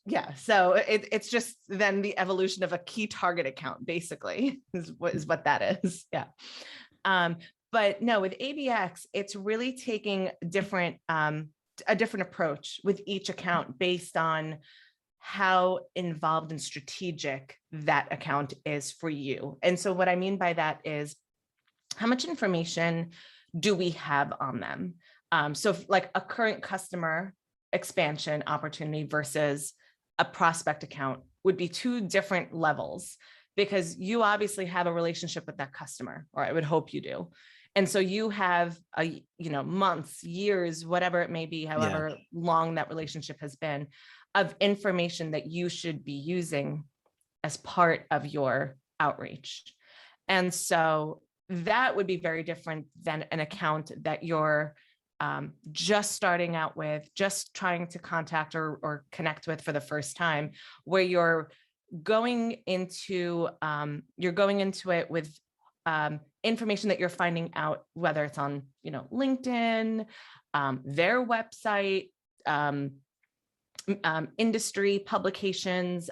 Yeah, so it's just then the evolution of a key target account, basically, is what that is. Yeah. But no, with ABX, it's really taking a different approach with each account based on how involved and strategic that account is for you. And so what I mean by that is, how much information do we have on them? So like a current customer expansion opportunity versus a prospect account would be two different levels, because you obviously have a relationship with that customer, or I would hope you do. And so you have months, years, whatever it may be, however long that relationship has been, of information that you should be using as part of your outreach. And so that would be very different than an account that you're just starting out with, just trying to contact or connect with for the first time, where you're going into it with information that you're finding out, whether it's on LinkedIn, their website, industry publications,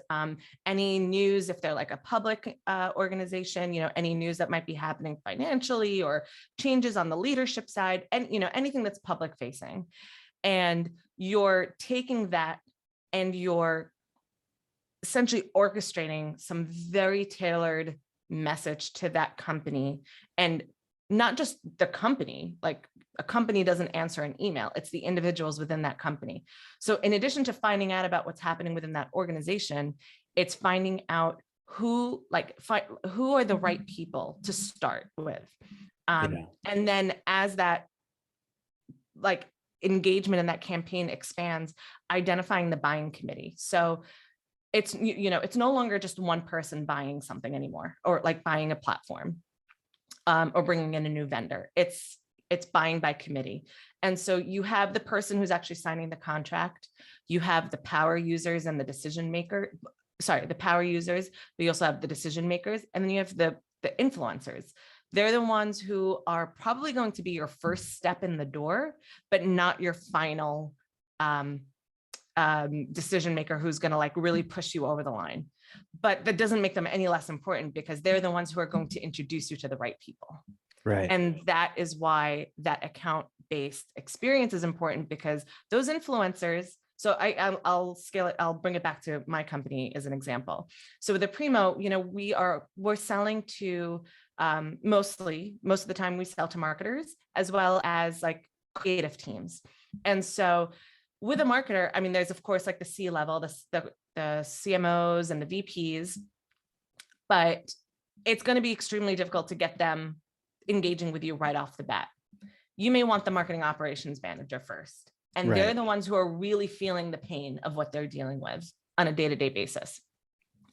any news, if they're like a public organization, any news that might be happening financially or changes on the leadership side, and anything that's public facing. And you're taking that and you're essentially orchestrating some very tailored message to that company, and not just the company. Like, a company doesn't answer an email, it's the individuals within that company. So in addition to finding out about what's happening within that organization, it's finding out who are the right people to start with. And then as that engagement in that campaign expands, identifying the buying committee. So it's no longer just one person buying something anymore, or like buying a platform, or bringing in a new vendor. It's buying by committee. And so you have the person who's actually signing the contract. You have the power users and the the power users, but you also have the decision makers. And then you have the influencers. They're the ones who are probably going to be your first step in the door, but not your final decision maker who's going to really push you over the line. But that doesn't make them any less important, because they're the ones who are going to introduce you to the right people. Right. And that is why that account-based experience is important, because those influencers, so I'll scale it, I'll bring it back to my company as an example. So with the Primo, we're selling to most of the time we sell to marketers as well as creative teams. And so with a marketer, there's of course the C-level, the CMOs and the VPs, but it's going to be extremely difficult to get them engaging with you right off the bat. You may want the marketing operations manager first, and they're the ones who are really feeling the pain of what they're dealing with on a day-to-day basis.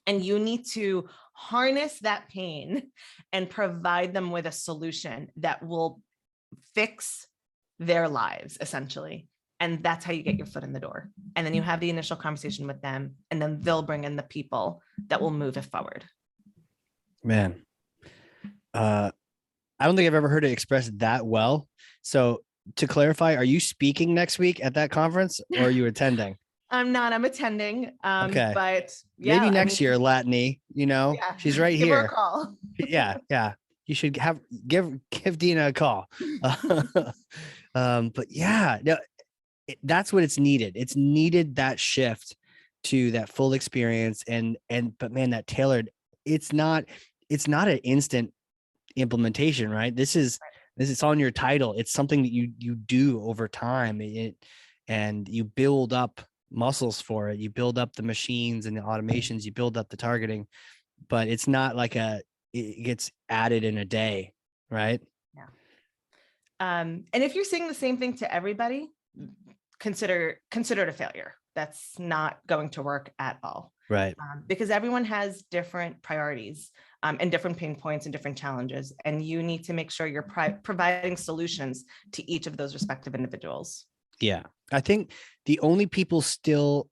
And you need to harness that pain and provide them with a solution that will fix their lives, essentially. And that's how you get your foot in the door. And then you have the initial conversation with them, and then they'll bring in the people that will move it forward. Man, I don't think I've ever heard it expressed that well. So to clarify, are you speaking next week at that conference, or are you attending? I'm not. I'm attending. Okay. But yeah, maybe next year, Latney. She's right give here. Her a call. Yeah. You should give Dina a call. But yeah, no, that's what it's needed. It's needed, that shift to that full experience, but man, that tailored. It's not an instant implementation, right? This is on your title. It's something that you do over time, and you build up muscles for it. You build up the machines and the automations, you build up the targeting, but it's not it gets added in a day, right? Yeah. And if you're saying the same thing to everybody, consider it a failure. That's not going to work at all. Right. Because everyone has different priorities and different pain points and different challenges. And you need to make sure you're providing solutions to each of those respective individuals. Yeah. I think the only people still,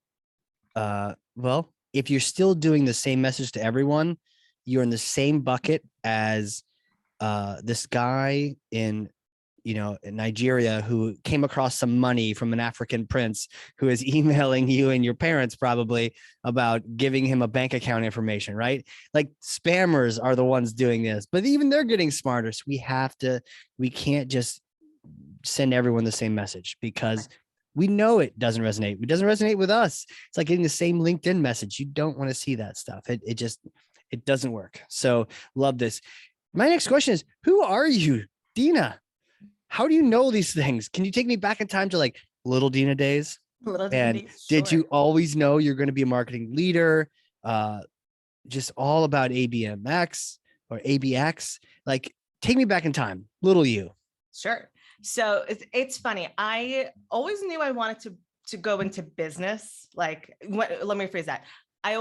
if you're still doing the same message to everyone, you're in the same bucket as this guy in in Nigeria who came across some money from an African prince who is emailing you and your parents probably about giving him a bank account information, right? Like spammers are the ones doing this, but even they're getting smarter. So we can't just send everyone the same message because we know it doesn't resonate. It doesn't resonate with us. It's like getting the same LinkedIn message. You don't want to see that stuff. It doesn't work. So love this. My next question is, who are you, Dina? How do you know these things? Can you take me back in time to like little Dina days? Little And Dina, did you sure. always know you're going to be a marketing leader? Just all about ABMX or ABX? Like, take me back in time, little you. Sure. So it's funny. I always knew I wanted to go into business. Like, let me rephrase that. I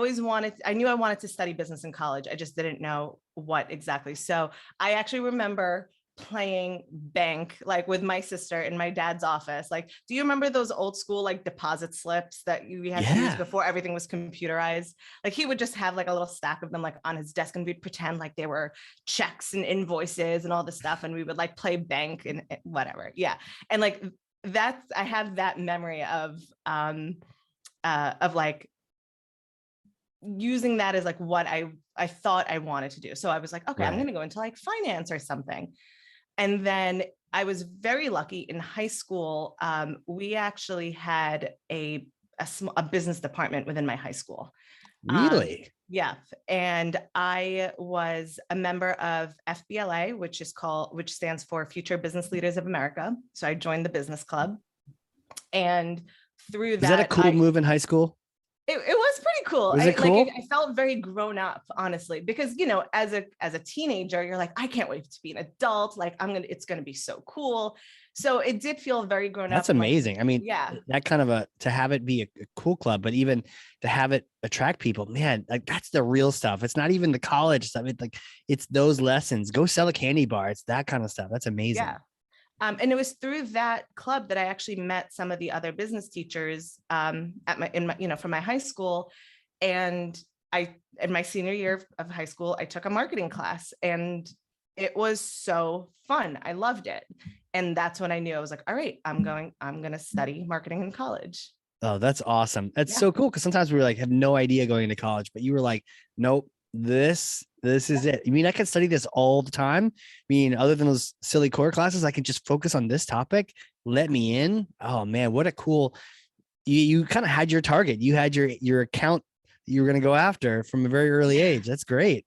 knew I wanted to study business in college. I just didn't know what exactly. So I actually remember playing bank like with my sister in my dad's office. Like, do you remember those old school like deposit slips that we had to use before everything was computerized? Like he would just have like a little stack of them like on his desk, and we'd pretend like they were checks and invoices and all this stuff, and we would like play bank and whatever. Yeah. And like I have that memory of like using that as like what I thought I wanted to do. So I was like, okay, I'm going to go into like finance or something. And then I was very lucky in high school. We actually had a business department within my high school. Really? Yeah. And I was a member of FBLA, which stands for Future Business Leaders of America. So I joined the business club. And through that, is that a cool move in high school? It was pretty cool. Was it cool? Like, I felt very grown up, honestly, because, as a teenager, you're like, I can't wait to be an adult. Like it's going to be so cool. So it did feel very grown up. That's amazing. Like, I mean, yeah, that kind of to have it be a cool club, but even to have it attract people, man, like that's the real stuff. It's not even the college stuff. It's those lessons. Go sell a candy bar. It's that kind of stuff. That's amazing. Yeah. And it was through that club that I actually met some of the other business teachers from my high school. And in my senior year of high school, I took a marketing class, and it was so fun. I loved it. And that's when I knew I was like, all right, I'm going to study marketing in college. Oh, that's awesome. That's so cool. Cause sometimes we were like, have no idea going into college, but you were like, nope, this is it. I mean, I could study this all the time. I mean, other than those silly core classes, I can just focus on this topic. Let me in. Oh man, what a cool, you kind of had your target. You had your account you were going to go after from a very early age. That's great.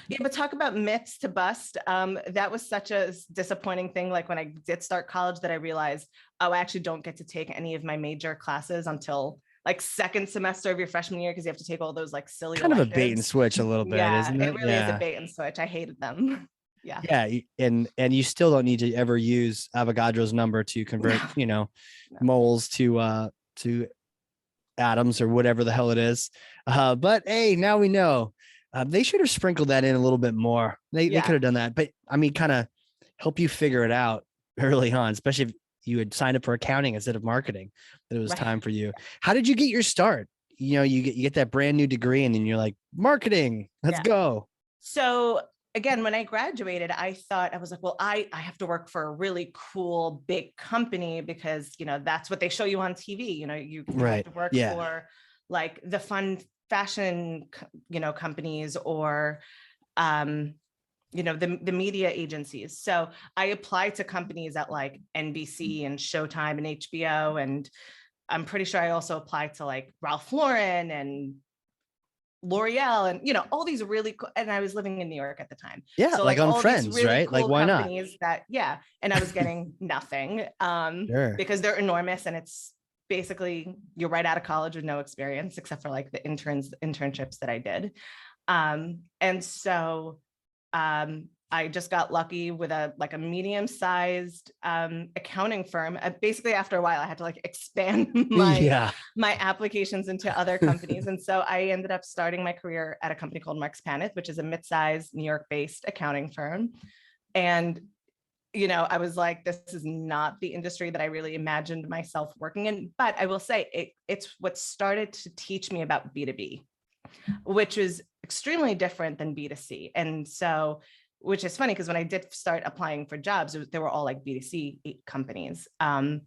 Yeah, but talk about myths to bust. That was such a disappointing thing. Like when I did start college that I realized, oh, I actually don't get to take any of my major classes until like second semester of your freshman year, because you have to take all those like silly Kind electives. of a bait and switch a little bit, isn't it? It really is a bait and switch. I hated them. Yeah. Yeah. And you still don't need to ever use Avogadro's number to convert, moles to atoms or whatever the hell it is. But hey, now we know. They should have sprinkled that in a little bit more. They could have done that, but I mean, kind of help you figure it out early on, especially if you had signed up for accounting instead of marketing, that it was time for you. How did you get your start? You get that brand new degree and then you're like, marketing, let's go. So again, when I graduated, I was like, well, I have to work for a really cool big company because, that's what they show you on TV. You have to work for like the fun fashion, companies or, the media agencies. So I applied to companies at like NBC and Showtime and HBO. And I'm pretty sure I also applied to like Ralph Lauren and L'Oreal and, all these really cool, and I was living in New York at the time. Yeah. So like on all Friends, really right? Cool like why not? And I was getting nothing because they're enormous. And it's basically you're right out of college with no experience except for like the internships that I did. And so I just got lucky with a medium-sized accounting firm. Basically, after a while, I had to like expand my applications into other companies. And so I ended up starting my career at a company called Marks Paneth, which is a mid-sized New York-based accounting firm. And I was like, this is not the industry that I really imagined myself working in. But I will say it's what started to teach me about B2B, which is extremely different than B2C. And so which is funny because when I did start applying for jobs, they were all like B2C companies. And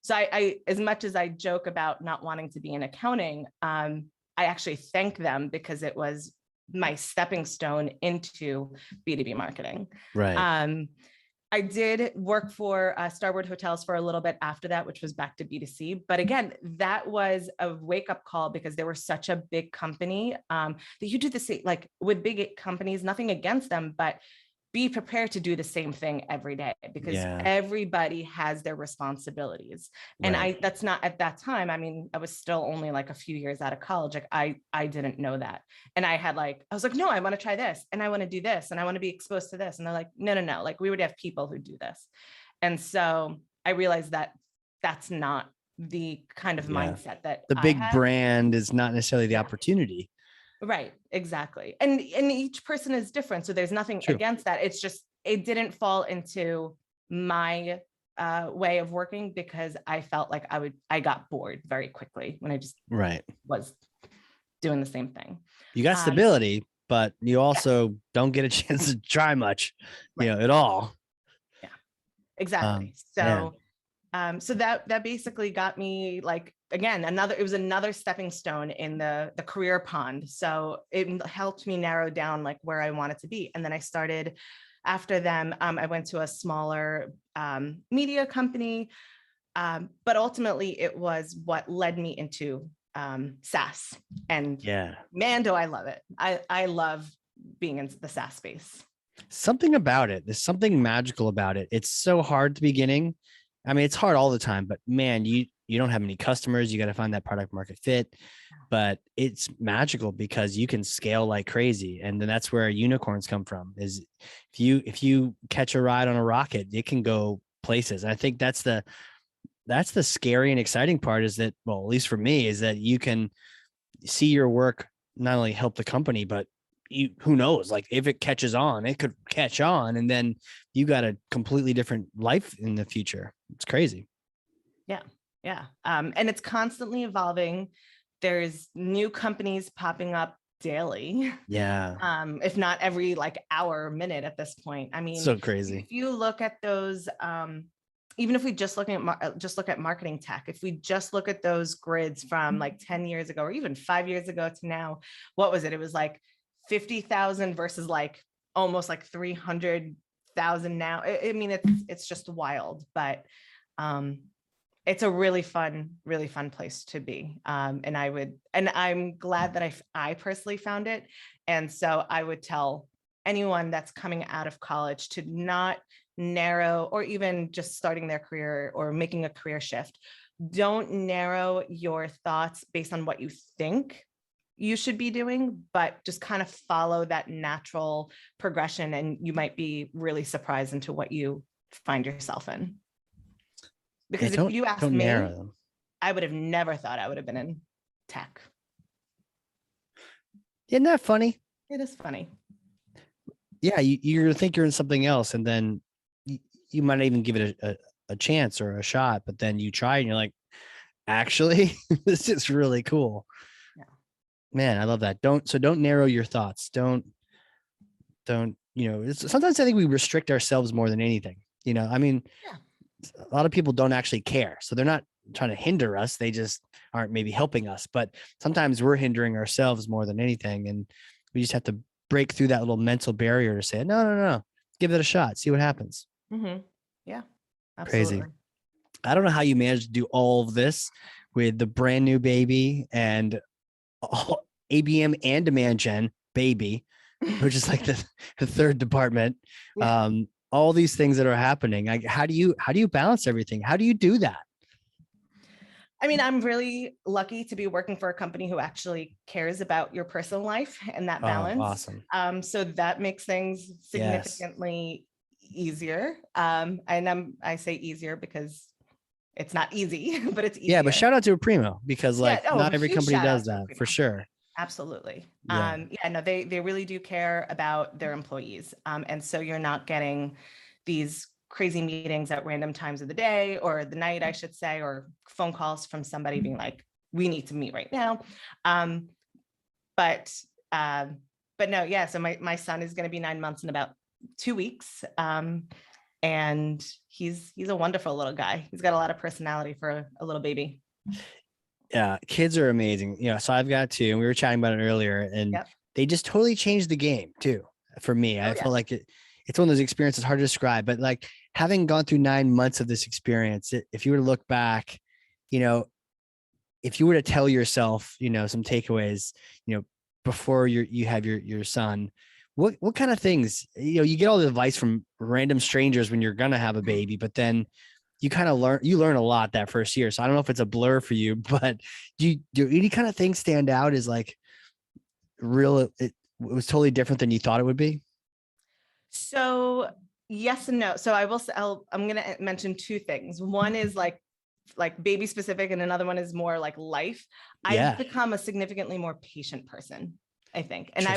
so I, as much as I joke about not wanting to be in accounting, I actually thank them because it was my stepping stone into B2B marketing. Right. I did work for Starboard Hotels for a little bit after that, which was back to B2C. But again, that was a wake up call because they were such a big company that you do the same, like with big companies, nothing against them, but be prepared to do the same thing every day because everybody has their responsibilities. And that's not at that time. I mean, I was still only like a few years out of college. Like I didn't know that. And I was like, no, I want to try this and I want to do this and I want to be exposed to this. And they're like, no. Like we would have people who do this. And so I realized that that's not the kind of mindset that the big brand is not necessarily the opportunity. Right, exactly. And each person is different. So there's nothing against that. It's just, it didn't fall into my way of working because I felt like I got bored very quickly when I just was doing the same thing. You got stability, but you also don't get a chance to try much, at all. Yeah, exactly. So that basically got me like, again, it was another stepping stone in the career pond. So it helped me narrow down like where I wanted to be. And then I started after them. I went to a smaller media company, but ultimately it was what led me into SaaS. And man, do I love it. I love being in the SaaS space. Something about it. There's something magical about it. It's so hard at the beginning. I mean, it's hard all the time, but man, you don't have any customers. You got to find that product market fit, but it's magical because you can scale like crazy. And then that's where unicorns come from is if you catch a ride on a rocket, it can go places. And I think that's the scary and exciting part is that, well, at least for me, is that you can see your work not only help the company, but who knows, like if it catches on, it could catch on. And then you got a completely different life in the future. It's crazy. Yeah. And it's constantly evolving. There's new companies popping up daily. Yeah. If not every like hour or minute at this point. I mean, so crazy. If you look at those, even if we just look at marketing tech, if we just look at those grids from like 10 years ago, or even 5 years ago to now, what was it? It was like 50,000 versus like almost like 300,000 now. I mean, it's just wild, but it's a really fun place to be. And I'm glad that I personally found it. And so I would tell anyone that's coming out of college to not narrow, or even just starting their career or making a career shift. Don't narrow your thoughts based on what you think you should be doing, but just kind of follow that natural progression. And you might be really surprised into what you find yourself in. Because if you asked me, I would have never thought I would have been in tech. Isn't that funny? It is funny. Yeah, you think you're in something else, and then you might not even give it a chance or a shot, but then you try and you're like, actually, this is really cool. Yeah. Man, I love that. Don't narrow your thoughts. Don't, sometimes I think we restrict ourselves more than anything. I mean, a lot of people don't actually care. So they're not trying to hinder us. They just aren't maybe helping us. But sometimes we're hindering ourselves more than anything. And we just have to break through that little mental barrier to say, no, give it a shot. See what happens. Mm-hmm. Yeah, absolutely. Crazy. I don't know how you managed to do all of this with the brand new baby and ABM and demand gen baby, which is like the third department. Yeah. All these things that are happening. Like, how do you balance everything? How do you do that? I mean, I'm really lucky to be working for a company who actually cares about your personal life and that balance. Awesome. So that makes things significantly easier. And I say easier because it's not easy, but it's easier. Yeah, but shout out to Primo because not every company does that for sure. Absolutely. They really do care about their employees. And so you're not getting these crazy meetings at random times of the day or the night, I should say, or phone calls from somebody being like, we need to meet right now. But but no, yeah. So my son is going to be 9 months in about 2 weeks. And he's a wonderful little guy. He's got a lot of personality for a little baby. Yeah, kids are amazing. So I've got two, and we were chatting about it earlier, and Yep. they just totally changed the game too. For me, I felt like it's one of those experiences hard to describe, but like having gone through 9 months of this experience, if you were to look back, if you were to tell yourself, some takeaways, before you have your son, what kind of things, you get all the advice from random strangers when you're gonna have a baby, but then you kind of learn a lot that first year. So I don't know if it's a blur for you, but do any kind of things stand out as like it was totally different than you thought it would be? So yes and no. So I'm going to mention two things. One is like baby specific, and another one is more like life. Yeah. I've become a significantly more patient person, I think. And I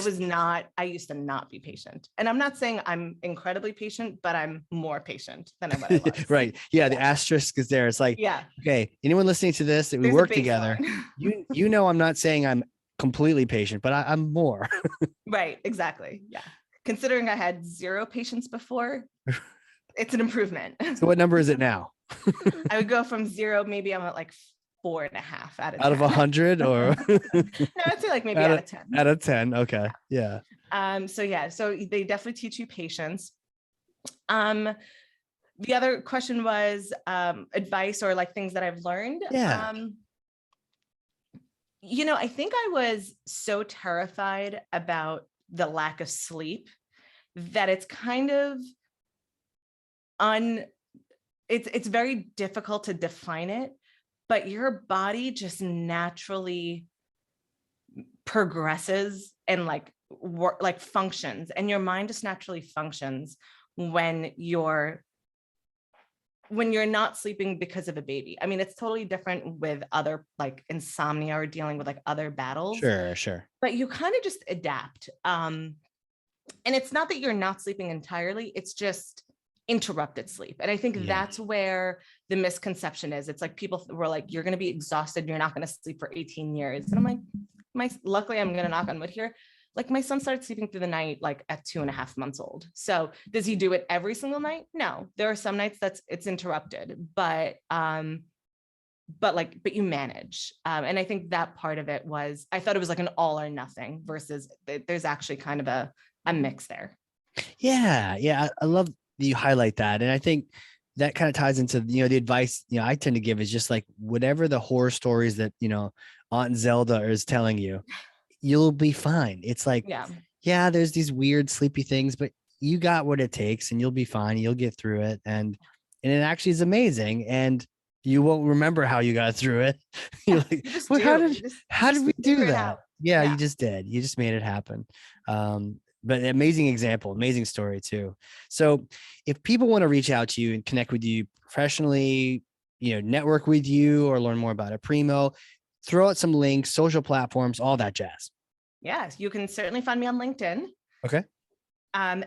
used to not be patient. And I'm not saying I'm incredibly patient, but I'm more patient than what I was. Right. Yeah. The asterisk is there. It's like, okay, anyone listening to this that we work together, I'm not saying I'm completely patient, but I'm more. Right. Exactly. Yeah. Considering I had zero patience before, it's an improvement. So what number is it now? I would go from zero, maybe I'm at like 4.5 out of 10. Out of 100, or no, I'd say like maybe out of 10. Out of 10. Okay. Yeah. So they definitely teach you patience. The other question was advice or like things that I've learned. Yeah. I think I was so terrified about the lack of sleep that it's kind of it's very difficult to define it, but your body just naturally progresses and like functions, and your mind just naturally functions when you're not sleeping because of a baby. I mean, it's totally different with other like insomnia or dealing with like other battles. Sure. But you kind of just adapt. And it's not that you're not sleeping entirely, it's just interrupted sleep. And I think that's where the misconception is. It's like people were like, you're going to be exhausted, you're not going to sleep for 18 years. And I'm like, luckily I'm going to knock on wood here. Like my son started sleeping through the night, like at 2.5 months old. So does he do it every single night? No, there are some nights it's interrupted, but you manage. And I think that part of it was, I thought it was like an all or nothing versus there's actually kind of a mix there. Yeah. I love that you highlight that. And I think that kind of ties into, the advice, I tend to give is just like, whatever the horror stories that, Aunt Zelda is telling you, you'll be fine. It's like, there's these weird sleepy things, but you got what it takes and you'll be fine. You'll get through it. And it actually is amazing. And you won't remember how you got through it. You're like, well, how did we do that? Yeah, you just did. You just made it happen. But an amazing example, amazing story too. So if people want to reach out to you and connect with you professionally, network with you or learn more about Aprimo, throw out some links, social platforms, all that jazz. Yes, you can certainly find me on LinkedIn. Okay. Do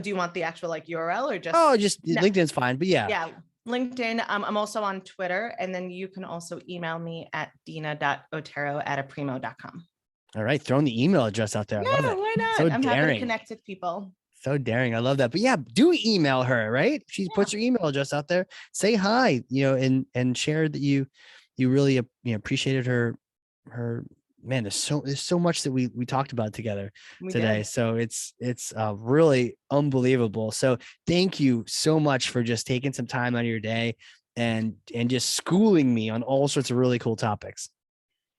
you want the actual like URL or just? Oh, just LinkedIn's fine, but yeah. Yeah, LinkedIn. I'm also on Twitter, and then you can also email me at dina.otero@aprimo.com. All right, throwing the email address out there. Yeah, I love it. why not? So I'm daring. happy to connect with people. So daring. I love that. But yeah, do email her, right? She puts her email address out there. Say hi, and share that you really appreciated her. Man, there's so much that we talked about together today. So it's really unbelievable. So thank you so much for just taking some time out of your day and just schooling me on all sorts of really cool topics.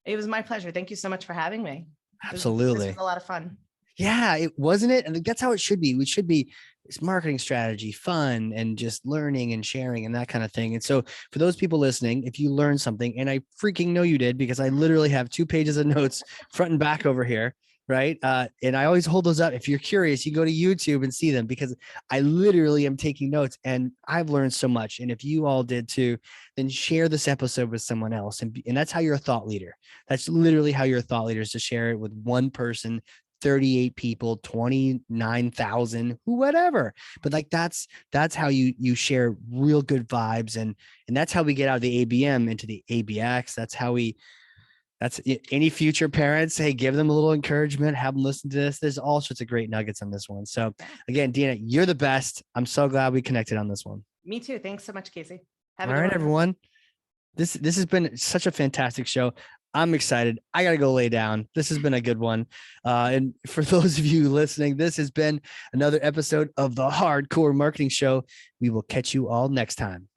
It was my pleasure. Thank you so much for having me. Absolutely. This was a lot of fun. Yeah, it wasn't it. And that's how it should be. We should be it's marketing strategy, fun, and just learning and sharing and that kind of thing. And so for those people listening, if you learned something, and I freaking know you did, because I literally have 2 pages of notes front and back over here. Right. And I always hold those up. If you're curious, you go to YouTube and see them, because I literally am taking notes and I've learned so much. And if you all did too, then share this episode with someone else. And that's how you're a thought leader. That's literally how you're a thought leader, is to share it with one person, 38 people, 29,000, whatever. But like, that's how you share real good vibes. And that's how we get out of the ABM into the ABX. That's how we That's any future parents. Hey, give them a little encouragement, have them listen to this. There's all sorts of great nuggets on this one. So again, Dina, you're the best. I'm so glad we connected on this one. Me too. Thanks so much, Casey. Have a All good right, one. everyone. This has been such a fantastic show. I'm excited. I got to go lay down. This has been a good one. And for those of you listening, this has been another episode of the Hardcore Marketing Show. We will catch you all next time.